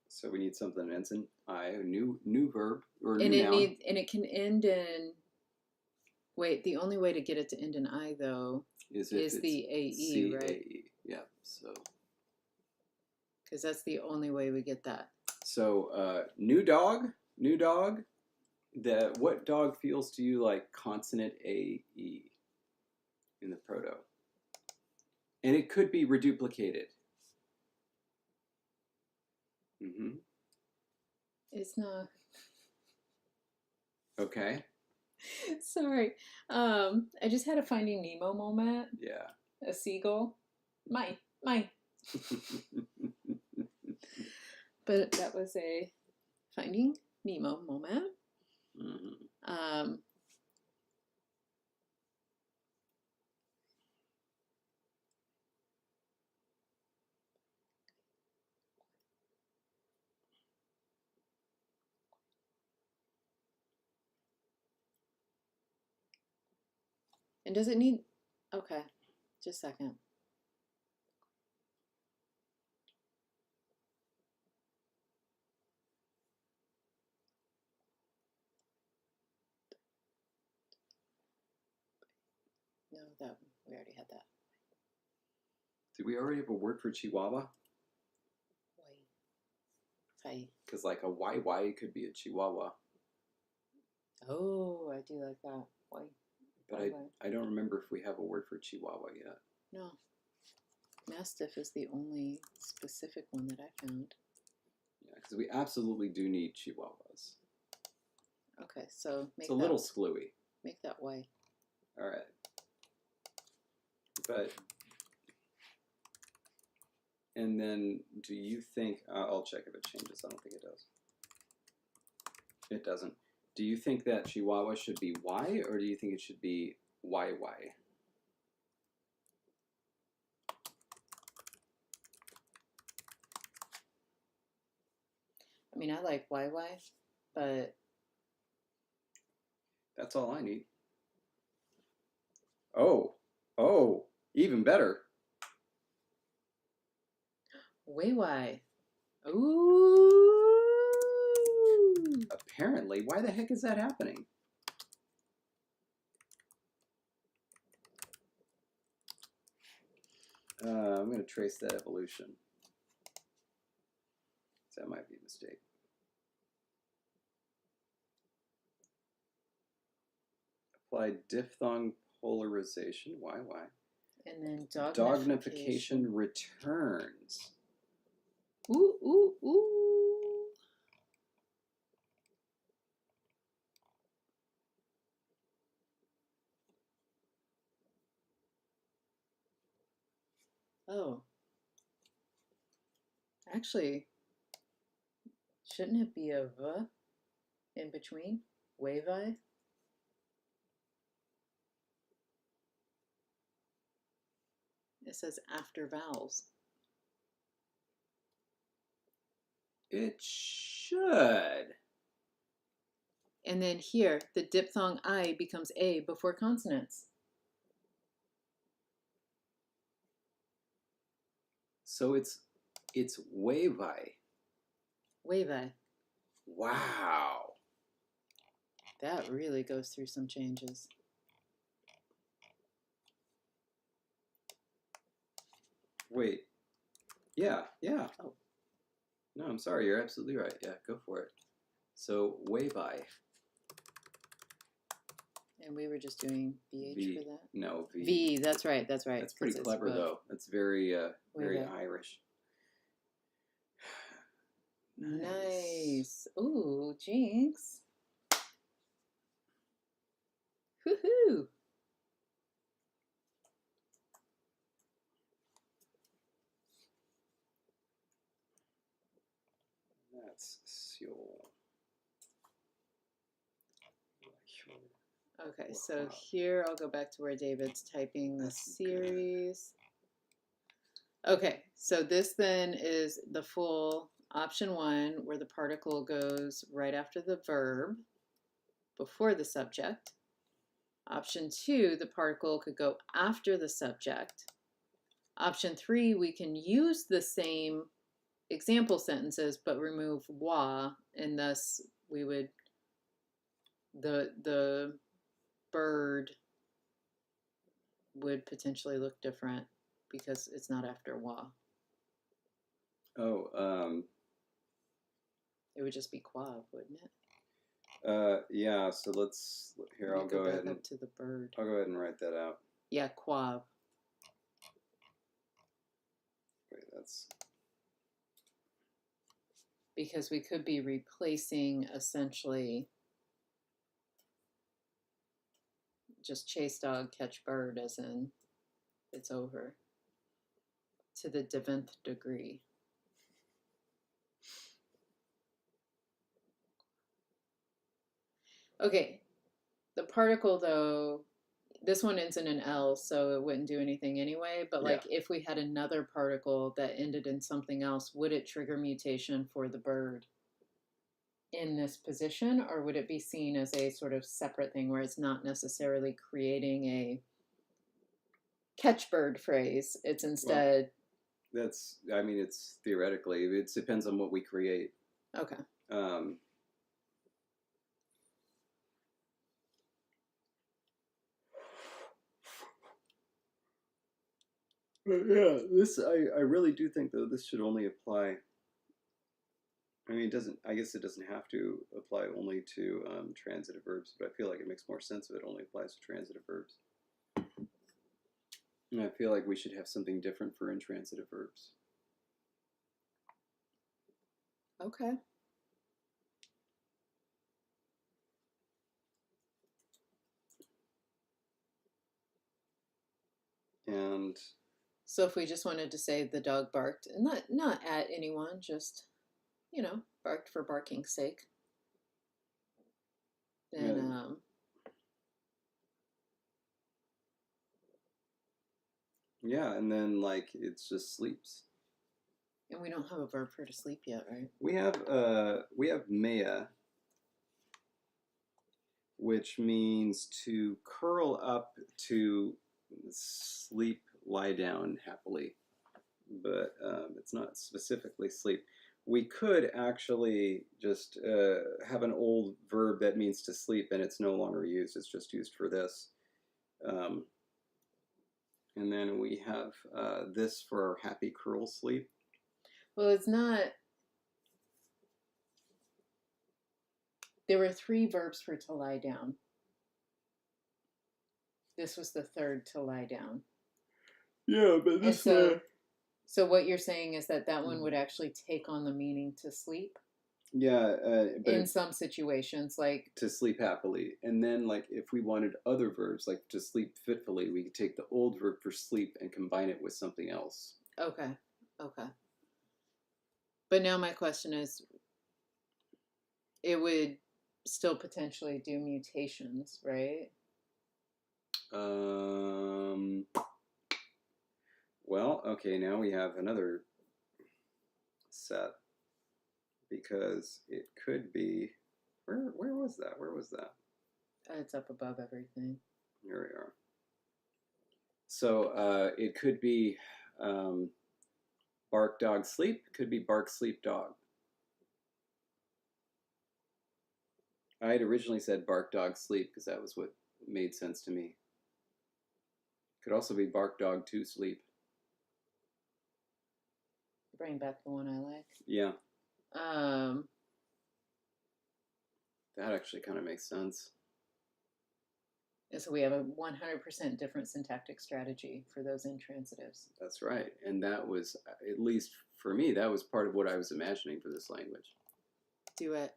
A: So we need something that ends in I, a new verb or
B: And
A: new
B: it
A: noun.
B: and it can end in. Wait, the only way to get it to end in I though
A: is
B: the AE, right?
A: Yeah. So.
B: Because that's the only way we get that.
A: So, new dog. What dog feels to you like consonant A, E in the proto? And it could be reduplicated. Mm-hmm.
B: It's not.
A: Okay.
B: Sorry. I just had a Finding Nemo moment.
A: Yeah.
B: A seagull. Mine. But that was a Finding Nemo moment.
A: Mm-hmm.
B: And does it need... Okay, just a second. No, that we already had that.
A: Did we already have a word for Chihuahua?
B: Fight.
A: Because like a YY could be a Chihuahua.
B: Oh, I do like that. Why?
A: But I don't remember if we have a word for Chihuahua yet.
B: No. Mastiff is the only specific one that I found.
A: Yeah, because we absolutely do need Chihuahuas.
B: Okay, so make
A: it's a little screwy.
B: Make that white.
A: All right. But, and then do you think, I'll check if it changes. I don't think it does. It doesn't. Do you think that Chihuahua should be Y, or do you think it should be YY?
B: I mean, I like YY, but...
A: That's all I need. Oh, even better.
B: YY. Ooh.
A: Apparently, why the heck is that happening? I'm going to trace that evolution. That might be a mistake. Apply diphthong polarization. Why?
B: And then
A: dognification returns.
B: Ooh. Oh. Actually, shouldn't it be a V in between? Wavy? It says after vowels.
A: It should.
B: And then here, the diphthong I becomes A before consonants.
A: So it's wavy.
B: Wavy.
A: Wow.
B: That really goes through some changes.
A: Wait. Yeah.
B: Oh.
A: No, I'm sorry. You're absolutely right. Yeah, go for it. So, wavy.
B: And we were just doing VH for that?
A: No, V.
B: V, that's right.
A: That's pretty clever, though. That's very Irish.
B: Nice. Ooh, Jinx. Woohoo!
A: That's Seoul.
B: Okay, so here I'll go back to where David's typing the series. Okay, so this then is the full option 1 where the particle goes right after the verb before the subject. Option 2, the particle could go after the subject. Option 3, we can use the same example sentences but remove wa, and thus we would the bird would potentially look different because it's not after wa.
A: Oh,
B: It would just be quav, wouldn't it?
A: yeah. So here. I'll go ahead
B: up to the bird.
A: I'll go ahead and write that out.
B: Yeah, quav.
A: Wait, that's
B: because we could be replacing essentially just chase dog, catch bird, as in it's over to the 10th degree. Okay, the particle though, this one ends in an L, so it wouldn't do anything anyway, but like if we had another particle that ended in something else, would it trigger mutation for the bird in this position, or would it be seen as a sort of separate thing where it's not necessarily creating a catch bird phrase? It's instead...
A: Well, I mean, it's theoretically, it depends on what we create.
B: Okay.
A: But yeah, I really do think though this should only apply. I mean, I guess it doesn't have to apply only to transitive verbs, but I feel like it makes more sense if it only applies to transitive verbs. And I feel like we should have something different for intransitive verbs.
B: Okay.
A: And
B: so if we just wanted to say the dog barked, and not at anyone, just, you know, barked for barking's sake, then
A: yeah, and then like it's just sleeps.
B: And we don't have a verb for to sleep yet, right?
A: We have mea, which means to curl up, to sleep, lie down happily, but it's not specifically sleep. We could actually just have an old verb that means to sleep, and it's no longer used. It's just used for this. And then we have this for our happy curl sleep.
B: Well, it's not... There were 3 verbs for to lie down. This was the third, to lie down.
A: Yeah, but this
B: So what you're saying is that one would actually take on the meaning to sleep?
A: Yeah, but
B: in some situations, like
A: to sleep happily. And then like if we wanted other verbs, like to sleep fitfully, we could take the old verb for sleep and combine it with something else.
B: Okay. But now my question is, it would still potentially do mutations, right?
A: Well, okay, now we have another set, because it could be, where was that?
B: It's up above everything.
A: Here we are. So it could be bark dog sleep, could be bark sleep dog. I had originally said bark dog sleep because that was what made sense to me. Could also be bark dog to sleep.
B: Bring back the one I like.
A: Yeah. That actually kind of makes sense.
B: And so we have a 100% different syntactic strategy for those intransitives.
A: That's right. And that was, at least for me, that was part of what I was imagining for this language.
B: Do it.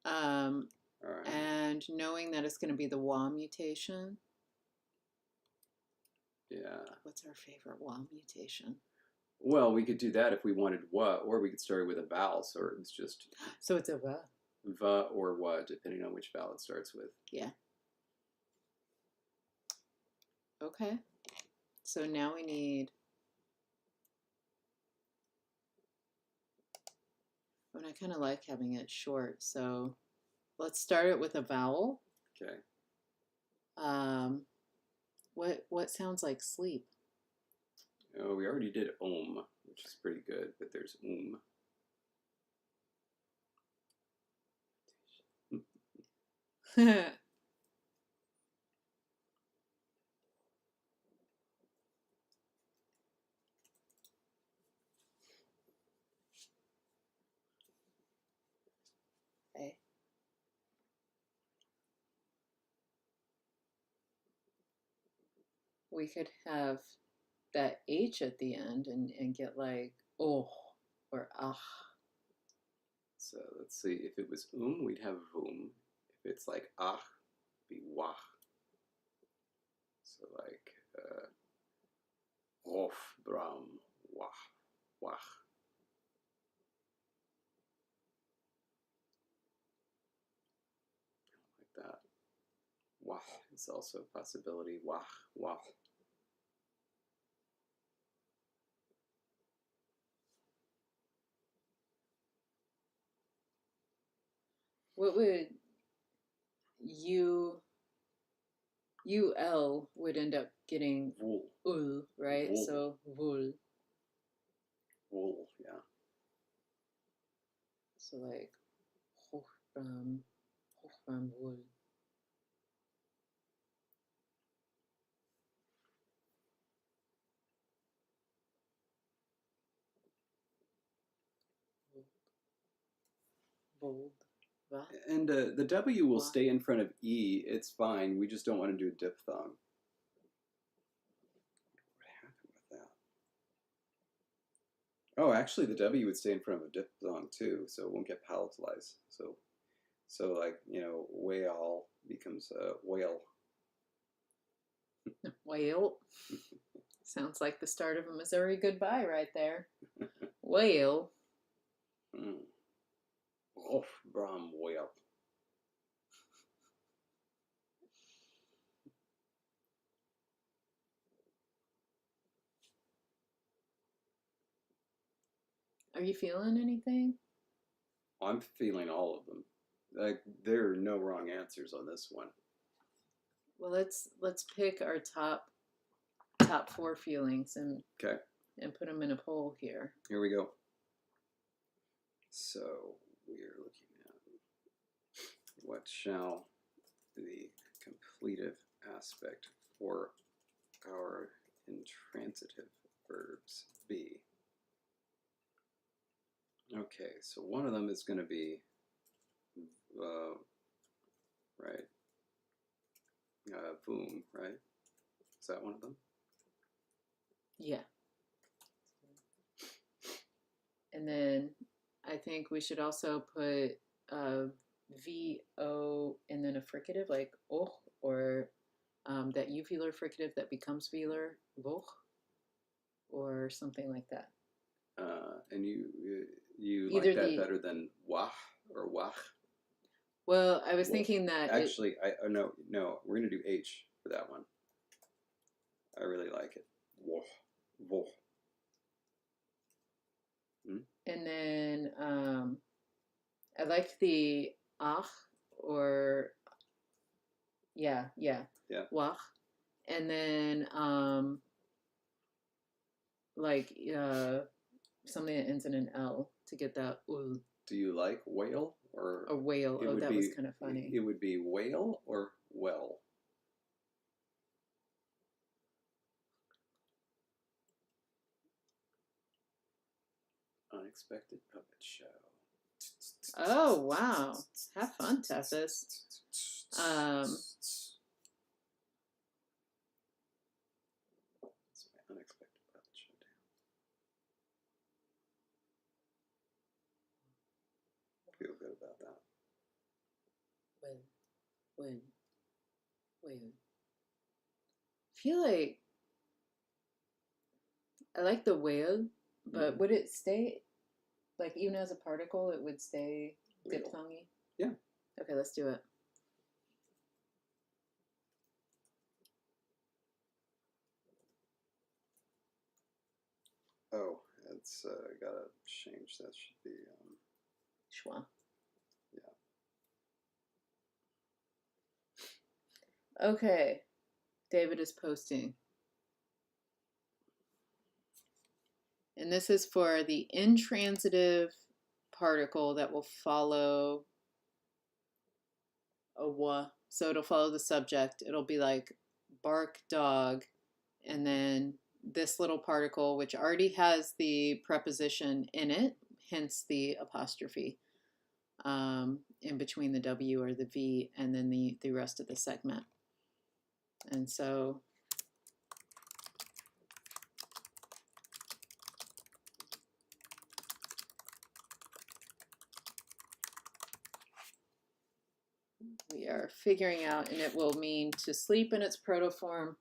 A: All right.
B: And knowing that it's going to be the wa mutation.
A: Yeah.
B: What's our favorite wa mutation?
A: Well, we could do that if we wanted wa, or we could start with a vowel, so it's just...
B: So it's a va.
A: Va or wa, depending on which vowel it starts with.
B: Yeah. Okay. So now we need... And I kind of like having it short, so let's start it with a vowel.
A: Okay.
B: What sounds like sleep?
A: Oh, we already did which is pretty good, but there's
B: we could have that H at the end and get like oh or ah.
A: So let's see. If it was we'd have voom. If it's like ah, be wah. So like rof, bram, wah, wah. Like that. Wah is also a possibility. Wah, wah.
B: What would you ul would end up getting
A: Wool.
B: ul, right?
A: Wool.
B: So wool.
A: Wool, yeah.
B: So like hochram wool. Bold.
A: And the W will stay in front of E. It's fine. We just don't want to do a diphthong. What happened with that? Oh, actually, the W would stay in front of a diphthong too, so it won't get palatalized. So like, you know, whale becomes whale.
B: Whale. Sounds like the start of a Missouri goodbye right there. Whale.
A: Rof, bram, whale.
B: Are you feeling anything?
A: I'm feeling all of them. Like there are no wrong answers on this one.
B: Well, let's pick our top 4 feelings and put them in a poll here.
A: Here we go. So we are looking at what shall the completive aspect for our intransitive verbs be? Okay, so one of them is going to be right, boom, right? Is that one of them?
B: Yeah. And then I think we should also put VO and then a fricative like oh, or that uvular fricative that becomes velar, voch, or something like that.
A: And you like that better than wah or wah?
B: Well, I was thinking that
A: actually, no, we're gonna do H for that one. I really like it. Woh, woh.
B: And then I like the ach or yeah, wach, and then like something that ends in an L to get that ul.
A: Do you like whale or
B: a whale? Oh, that was kind of funny.
A: It would be whale or well. Unexpected puppet show.
B: Oh wow! Have fun, Tessus.
A: It's my unexpected puppet showdown. Feel good about that.
B: When. Feel like I like the whale, but would it stay like even as a particle? It would stay diphthongy.
A: Yeah.
B: Okay, let's do it.
A: Oh, it's gotta change. That should be
B: Schwa.
A: Yeah.
B: Okay, David is posting. And this is for the intransitive particle that will follow a wa. So it'll follow the subject. It'll be like bark dog, and then this little particle, which already has the preposition in it, hence the apostrophe, in between the W or the V and then the rest of the segment. And so we are figuring out, and it will mean to sleep in its protoform,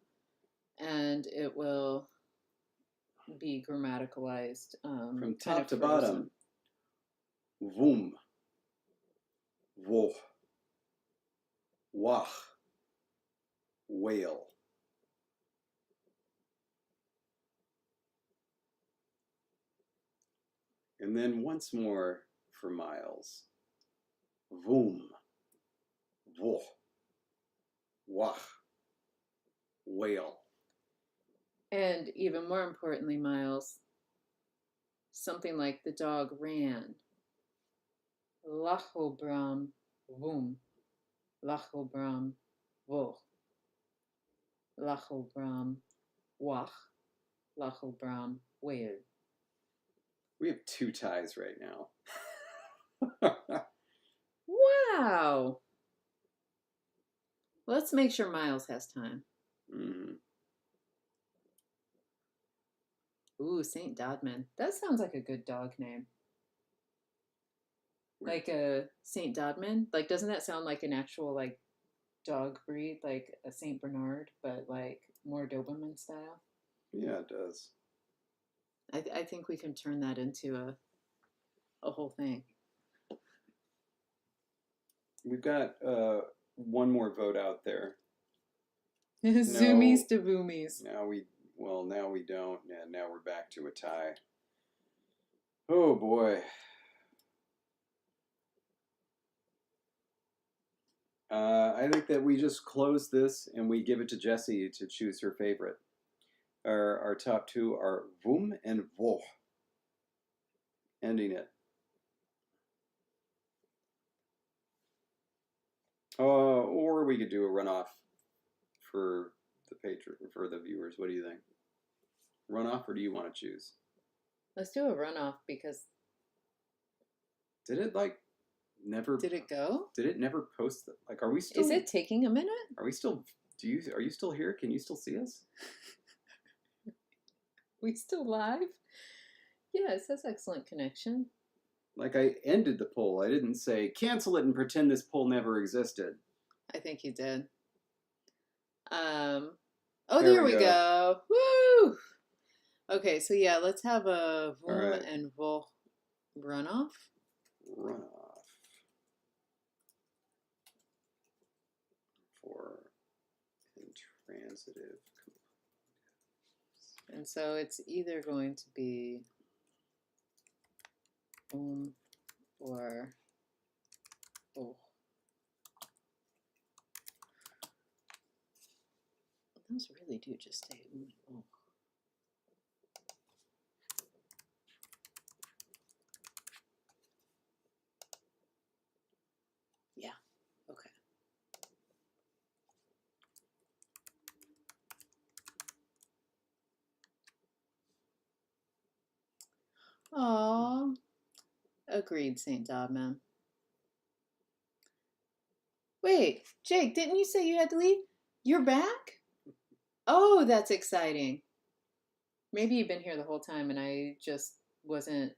B: and it will be grammaticalized.
A: From top to bottom. Wum. Woh. Wach. Whale. And then once more for miles. Wum. Woh. Wach. Whale.
B: And even more importantly, Miles, something like the dog ran. Lachobram wum. Lachobram woh. Lachobram wach. Lachobram whale.
A: We have 2 ties right now.
B: Wow. Let's make sure Miles has time.
A: Mm-hmm.
B: Ooh, St. Dodman. That sounds like a good dog name. Like a St. Dodman? Like, doesn't that sound like an actual, like, dog breed? Like a St. Bernard, but, like, more Doberman style?
A: Yeah, it does.
B: I think we can turn that into a whole thing.
A: We've got one more vote out there.
B: Zoomies to boomies.
A: Now we don't. Yeah, now we're back to a tie. Oh boy. I think that we just close this and we give it to Jessie to choose her favorite. Our top 2 are Wum and Woh. Ending it. Or we could do a runoff for the viewers. What do you think? Runoff, or do you want to choose?
B: Let's do a runoff because.
A: Did it never?
B: Did it go?
A: Did it never post? Like, are we still?
B: Is it taking a minute?
A: Are we still? Are you still here? Can you still see us?
B: We still live? Yeah, it says excellent connection.
A: Like, I ended the poll. I didn't say cancel it and pretend this poll never existed.
B: I think you did. There we go. Woo! Okay, so yeah, let's have a Wum and Woh runoff.
A: Runoff. For intransitive.
B: And so it's either going to be or oh. Those really do just say oh. Yeah, okay. Aw. Agreed, St. Dodman. Wait, Jake, didn't you say you had to leave? You're back? Oh, that's exciting. Maybe you've been here the whole time and I just wasn't.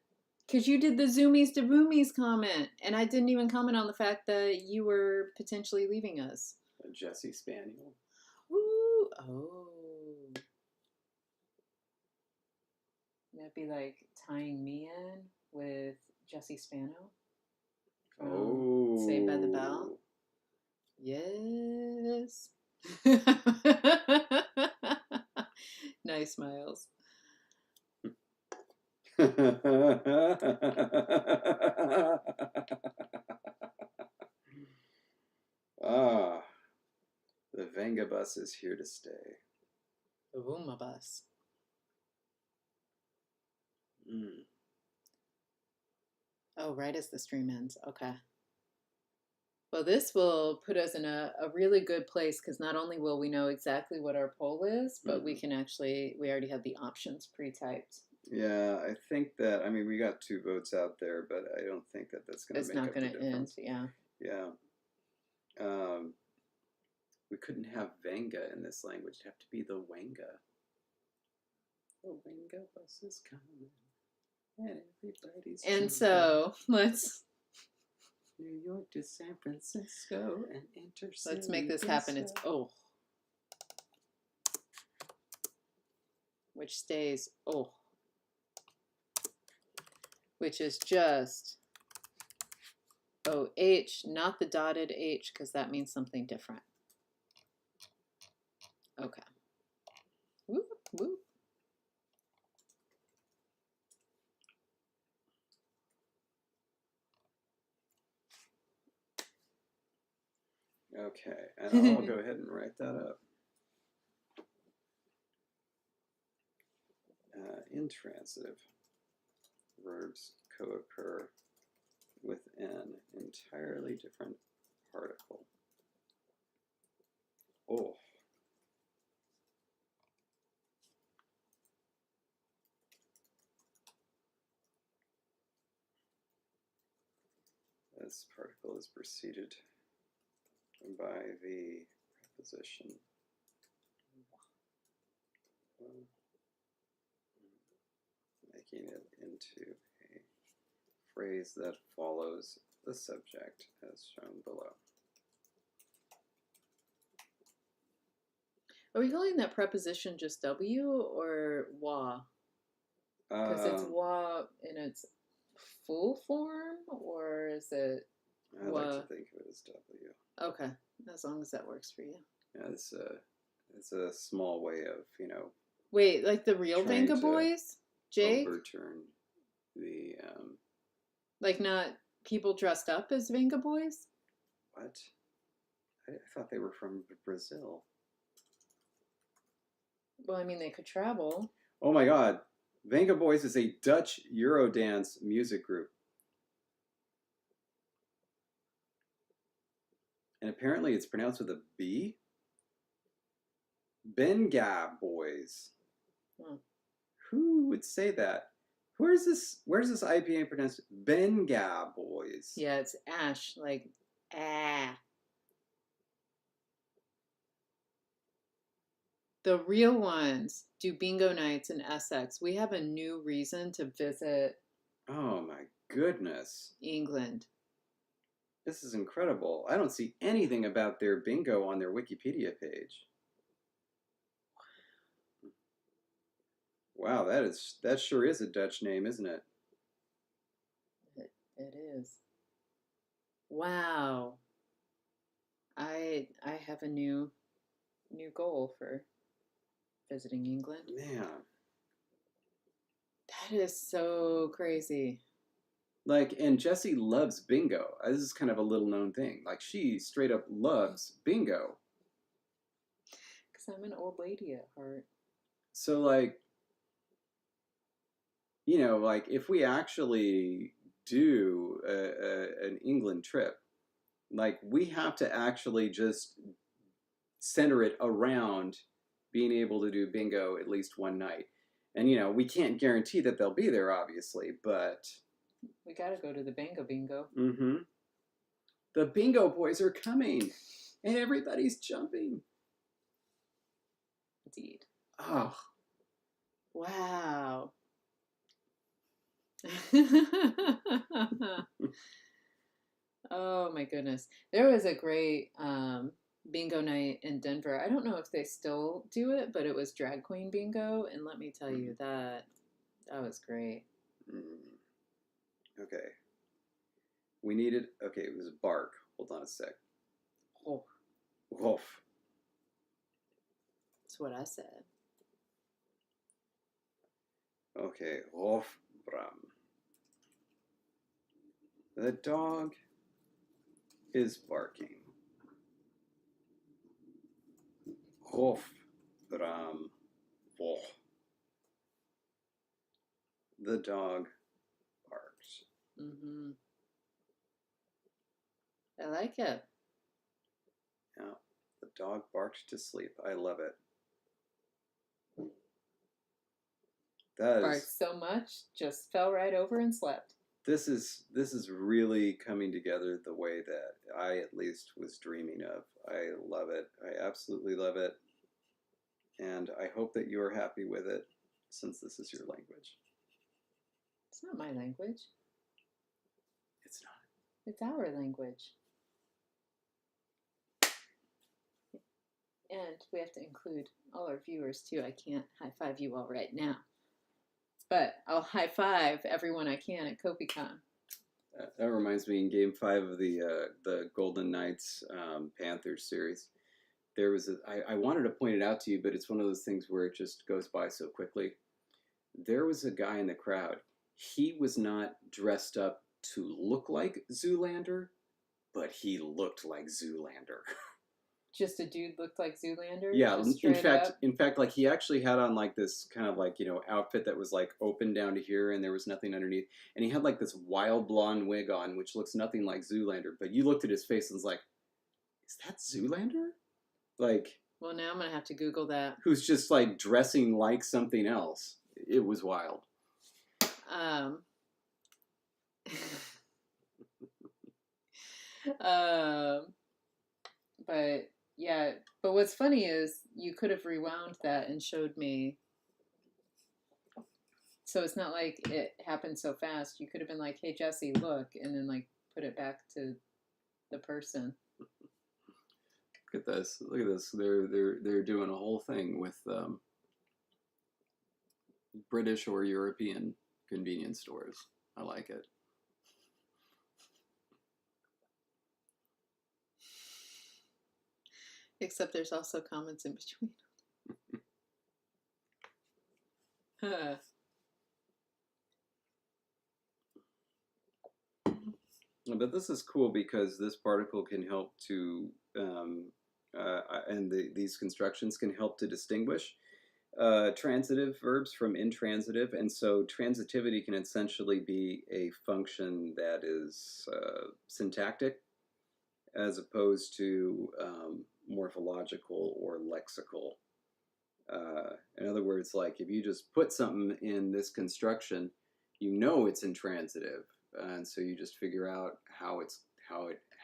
B: Because you did the Zoomies to Boomies comment, and I didn't even comment on the fact that you were potentially leaving us.
A: A Jessie Spaniel.
B: Ooh, oh. That'd be like tying me in with Jessie Spano from Saved by the Bell. Yes. Nice, Miles.
A: The Venga bus is here to stay.
B: The Wooma bus. Oh, right as the stream ends. Okay. Well, this will put us in a really good place because not only will we know exactly what our poll is, but we already have the options pre-typed.
A: Yeah, I think that, I mean, we got 2 votes out there, but I don't think that that's going to make up the difference.
B: It's not going to end,
A: yeah. We couldn't have Venga in this language. It'd have to be the Wenga. The Wenga bus is coming, and everybody's
B: And so, let's
A: New York to San Francisco and enter.
B: Let's make this happen. It's oh. Which stays oh. Which is just OH, not the dotted H, because that means something different. Okay. Whoop, whoop.
A: Okay, and I'll go ahead and write that up. Intransitive verbs co-occur with an entirely different particle. Oh. This particle is preceded by the preposition making it into a phrase that follows the subject as shown below.
B: Are we calling that preposition just W or wa? Because it's wa in its full form, or is it
A: I like to think of it as W.
B: Okay, as long as that works for you.
A: Yeah, it's a small way of, you know.
B: Wait, like the real Venga Boys? Jake?
A: Overturn the
B: like not people dressed up as Venga Boys?
A: What? I thought they were from Brazil.
B: Well, I mean, they could travel.
A: Oh my God. Venga Boys is a Dutch Eurodance music group. And apparently it's pronounced with a B. Benga Boys. Who would say that? Where's this IPA pronounced? Benga Boys.
B: Yeah, it's ash, like ah. The real ones do bingo nights in Essex. We have a new reason to visit.
A: Oh my goodness.
B: England.
A: This is incredible. I don't see anything about their bingo on their Wikipedia page. Wow, that sure is a Dutch name, isn't it?
B: It is. Wow. I have a new goal for visiting England.
A: Man.
B: That is so crazy.
A: Like, and Jessie loves bingo. This is kind of a little known thing. Like, she straight up loves bingo.
B: Because I'm an old lady at heart.
A: So, like, you know, like, if we actually do an England trip, like, we have to actually just center it around being able to do bingo at least one night. And, you know, we can't guarantee that they'll be there, obviously, but...
B: We gotta go to the bingo.
A: Mm-hmm. The bingo boys are coming, and everybody's jumping.
B: Indeed.
A: Oh.
B: Wow. Oh my goodness. There was a great bingo night in Denver. I don't know if they still do it, but it was drag queen bingo, and let me tell you that was great.
A: Okay. We needed, okay, it was bark. Hold on a sec.
B: Oh.
A: Woof.
B: That's what I said.
A: Okay, Hof Bram. The dog is barking. Hof Bram. Woh. The dog barks.
B: Mm-hmm. I like it.
A: Yeah, the dog barks to sleep. I love it. That
B: barked so much, just fell right over and slept.
A: This is really coming together the way that I at least was dreaming of. I love it. I absolutely love it. And I hope that you're happy with it, since this is your language.
B: It's not my language.
A: It's not.
B: It's our language. And we have to include all our viewers too. I can't high five you all right now, but I'll high five everyone I can at KopiCon.
A: That reminds me, in Game 5 of the Golden Knights Panthers series, there was I wanted to point it out to you, but it's one of those things where it just goes by so quickly. There was a guy in the crowd. He was not dressed up to look like Zoolander, but he looked like Zoolander.
B: Just a dude looked like Zoolander?
A: Yeah,
B: up?
A: in fact, like he actually had on like this kind of like, outfit that was like open down to here and there was nothing underneath. And he had like this wild blonde wig on, which looks nothing like Zoolander. But you looked at his face and was like, is that Zoolander? Like,
B: well, now I'm going to have to Google that.
A: Who's just like dressing like something else. It was wild.
B: But yeah, but what's funny is you could have rewound that and showed me. So it's not like it happened so fast. You could have been like, "Hey Jesse, look," and then like put it back to the person.
A: Look at this. Look at this. They're doing a whole thing with British or European convenience stores. I like it.
B: Except there's also comments in between. Huh.
A: But this is cool because this particle can help to, these constructions can help to distinguish transitive verbs from intransitive, and so transitivity can essentially be a function that is syntactic as opposed to morphological or lexical. In other words, like if you just put something in this construction, you know it's intransitive, and so you just figure out how it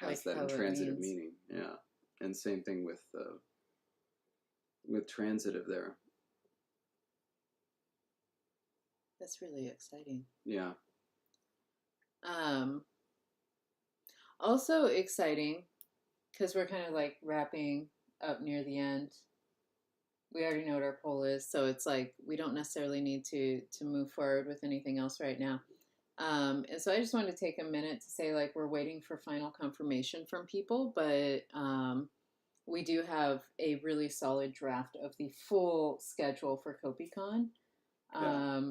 A: has like that intransitive meaning. Yeah, and same thing with transitive there.
B: That's really exciting.
A: Yeah.
B: Also exciting because we're kind of like wrapping up near the end. We already know what our poll is, so it's like we don't necessarily need to move forward with anything else right now. And so I just wanted to take a minute to say, like, we're waiting for final confirmation from people, but we do have a really solid draft of the full schedule for KopiCon.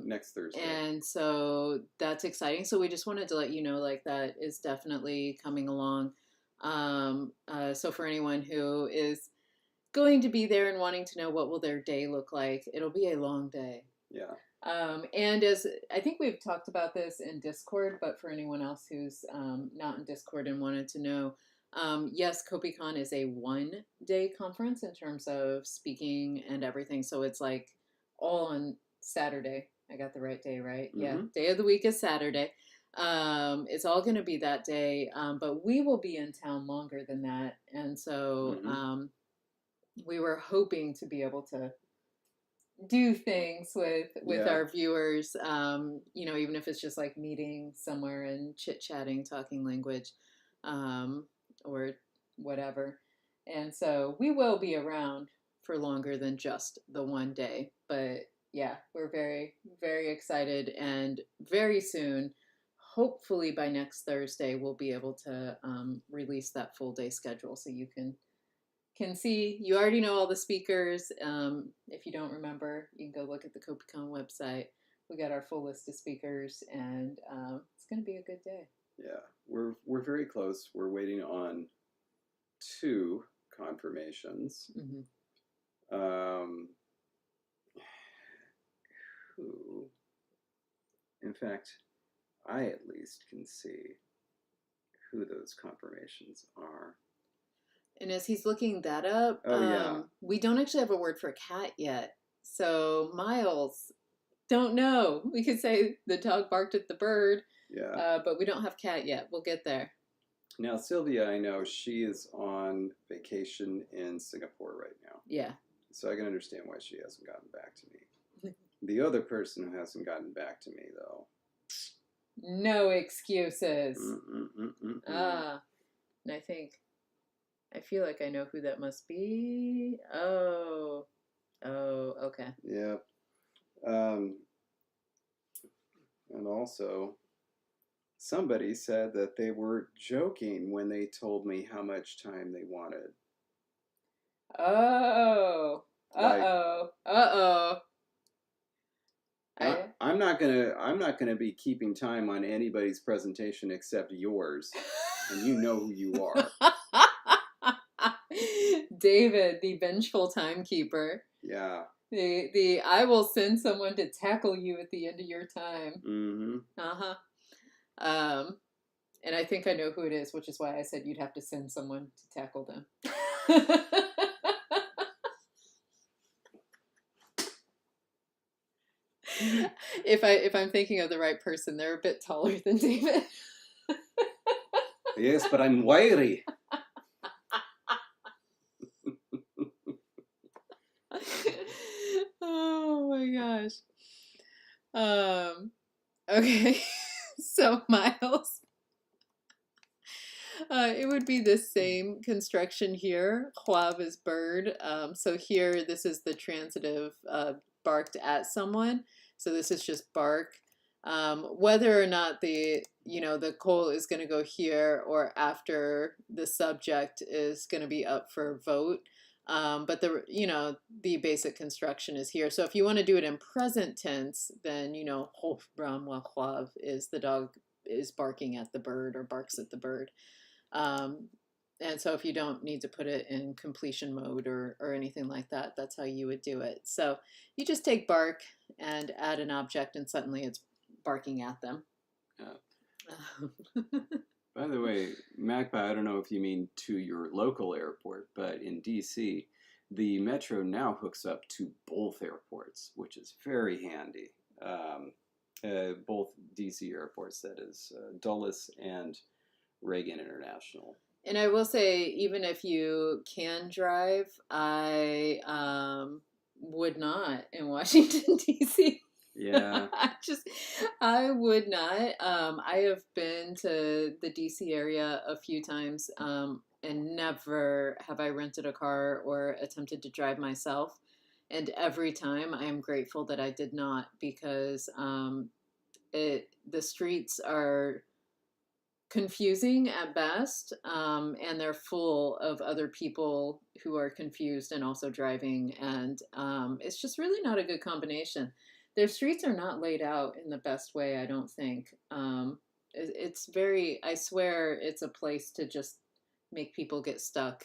A: Next Thursday.
B: And so that's exciting. So we just wanted to let you know, like, that is definitely coming along. So for anyone who is going to be there and wanting to know what will their day look like, it'll be a long day.
A: Yeah.
B: And as I think we've talked about this in Discord, but for anyone else who's not in Discord and wanted to know, yes, KopiCon is a 1-day conference in terms of speaking and everything. So it's like all on Saturday. I got the right day, right? Mm-hmm. Yeah. Day of the week is Saturday. It's all going to be that day, but we will be in town longer than that. And so we were hoping to be able to do things with our viewers, even if it's just like meeting somewhere and chit-chatting, talking language, or whatever. And so we will be around for longer than just the one day. But yeah, we're very, very excited, and very soon, hopefully by next Thursday, we'll be able to release that full day schedule so you can see. You already know all the speakers. If you don't remember, you can go look at the KopiCon website. We got our full list of speakers, and it's going to be a good day.
A: Yeah, we're very close. We're waiting on 2 confirmations. Who, in fact, I at least can see who those confirmations are.
B: And as he's looking that up, we don't actually have a word for cat yet. So Miles, don't know. We could say the dog barked at the bird.
A: Yeah.
B: But we don't have cat yet. We'll get there.
A: Now, Sylvia, I know she is on vacation in Singapore right now.
B: Yeah.
A: So I can understand why she hasn't gotten back to me. The other person who hasn't gotten back to me, though,
B: No excuses.
A: Mm-mm-mm-mm-mm.
B: Ah, and I feel like I know who that must be. Oh, oh, okay.
A: Yeah. Um, and also, somebody said that they were joking when they told me how much time they wanted.
B: Oh,
A: Like,
B: uh-oh, uh-oh. I
A: I'm not gonna be keeping time on anybody's presentation except yours, and you know who you are.
B: David, the vengeful timekeeper.
A: Yeah.
B: The I will send someone to tackle you at the end of your time.
A: Mm-hmm.
B: Uh-huh. Um, and I think I know who it is, which is why I said you'd have to send someone to tackle them. If I'm thinking of the right person, they're a bit taller than David.
A: Yes, but I'm wiry.
B: Oh my gosh. Okay. So Miles, it would be the same construction here. Huav is bird. So here, this is the transitive barked at someone. So this is just bark. Whether or not the coal is going to go here or after the subject is going to be up for vote. But the basic construction is here. So if you want to do it in present tense, then Hof Bram Huav is the dog is barking at the bird or barks at the bird. Um, and so if you don't need to put it in completion mode or anything like that, that's how you would do it. So you just take bark and add an object, and suddenly it's barking at them.
A: Yeah. By the way, Magpie, I don't know if you mean to your local airport, but in DC, the metro now hooks up to both airports, which is very handy. Both DC airports, that is, Dulles and Reagan International.
B: And I will say, even if you can drive, I would not in Washington, D.C.
A: Yeah.
B: I would not. I have been to the DC area a few times, and never have I rented a car or attempted to drive myself. And every time I am grateful that I did not, because the streets are confusing at best, and they're full of other people who are confused and also driving, and it's just really not a good combination. Their streets are not laid out in the best way, I don't think. It's very, I swear, it's a place to just make people get stuck.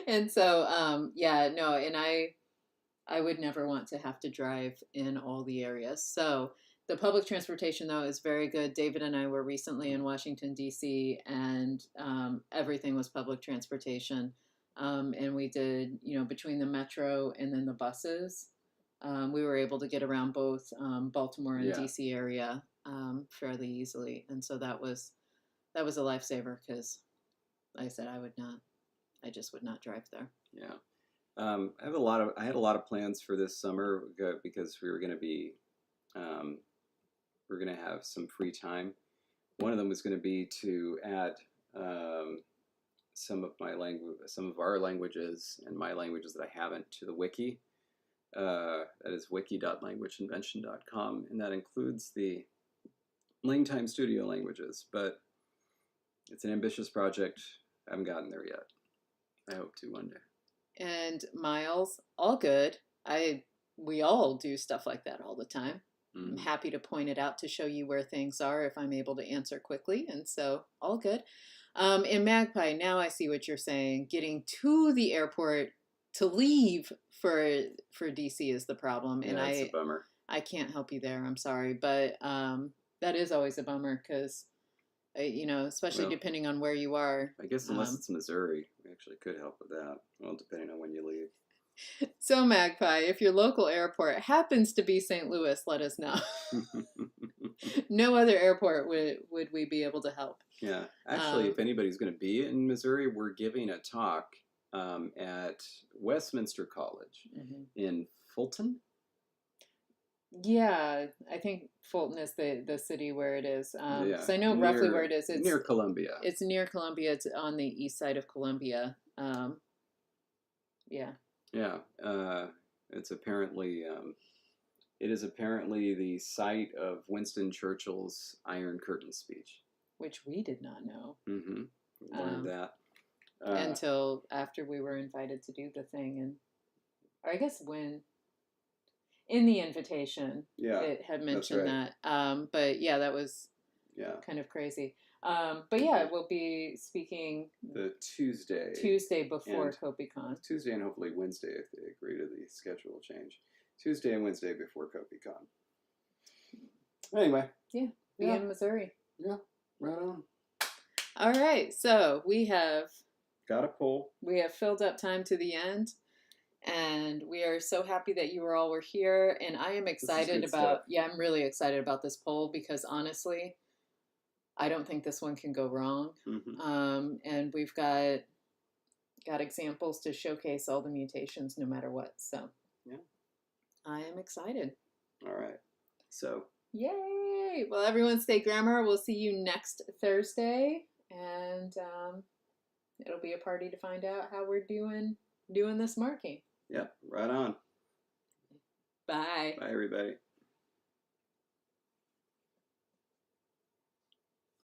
B: And so, yeah, no, and I would never want to have to drive in all the areas. So the public transportation, though, is very good. David and I were recently in Washington, D.C., and everything was public transportation. And we did, between the metro and then the buses, we were able to get around both Baltimore and
A: Yeah.
B: D.C. area fairly easily. And so that was a lifesaver, because, like I said, I just would not drive there.
A: Yeah. I had a lot of plans for this summer because we were going to be, we're going to have some free time. One of them was going to be to add some of our languages and my languages that I haven't to the wiki. That is wiki.languageinvention.com, and that includes the LangTime Studio languages. But it's an ambitious project. I haven't gotten there yet. I hope to one day.
B: And Miles, all good. We all do stuff like that all the time. I'm happy to point it out to show you where things are if I'm able to answer quickly, and so all good. In Magpie, now I see what you're saying. Getting to the airport to leave for DC is the problem, and
A: it's a bummer.
B: I can't help you there. I'm sorry, but that is always a bummer, because especially depending on where you are.
A: I guess unless it's Missouri, we actually could help with that. Well, depending on when you leave.
B: So Magpie, if your local airport happens to be St. Louis, let us know. No other airport would we be able to help.
A: Yeah, actually, if anybody's going to be in Missouri, we're giving a talk at Westminster College in Fulton.
B: Yeah, I think Fulton is the city where it is.
A: Yeah,
B: So I know roughly where it is.
A: Near Columbia.
B: It's near Columbia. It's on the east side of Columbia. Yeah.
A: Yeah, it's apparently it is apparently the site of Winston Churchill's Iron Curtain speech.
B: Which we did not know.
A: Mm-hmm. Learned that
B: until after we were invited to do the thing, and or I guess when in the invitation, it had mentioned that. But yeah, that was kind of crazy. But yeah, we'll be speaking
A: the Tuesday
B: before KopiCon.
A: Tuesday and hopefully Wednesday if they agree to the schedule change. Tuesday and Wednesday before KopiCon. Anyway.
B: Yeah, be in Missouri.
A: Yeah, right on.
B: All right, so we have
A: got a poll.
B: We have filled up time to the end. And we are so happy that you all were here. And I am excited about, I'm really excited about this poll because honestly, I don't think this one can go wrong.
A: Mm-hmm.
B: And we've got examples to showcase all the mutations no matter what. So
A: yeah,
B: I am excited.
A: All right. So
B: yay! Well, everyone stay grammar. We'll see you next Thursday. And it'll be a party to find out how we're doing this marking.
A: Yep, right on.
B: Bye.
A: Bye, everybody.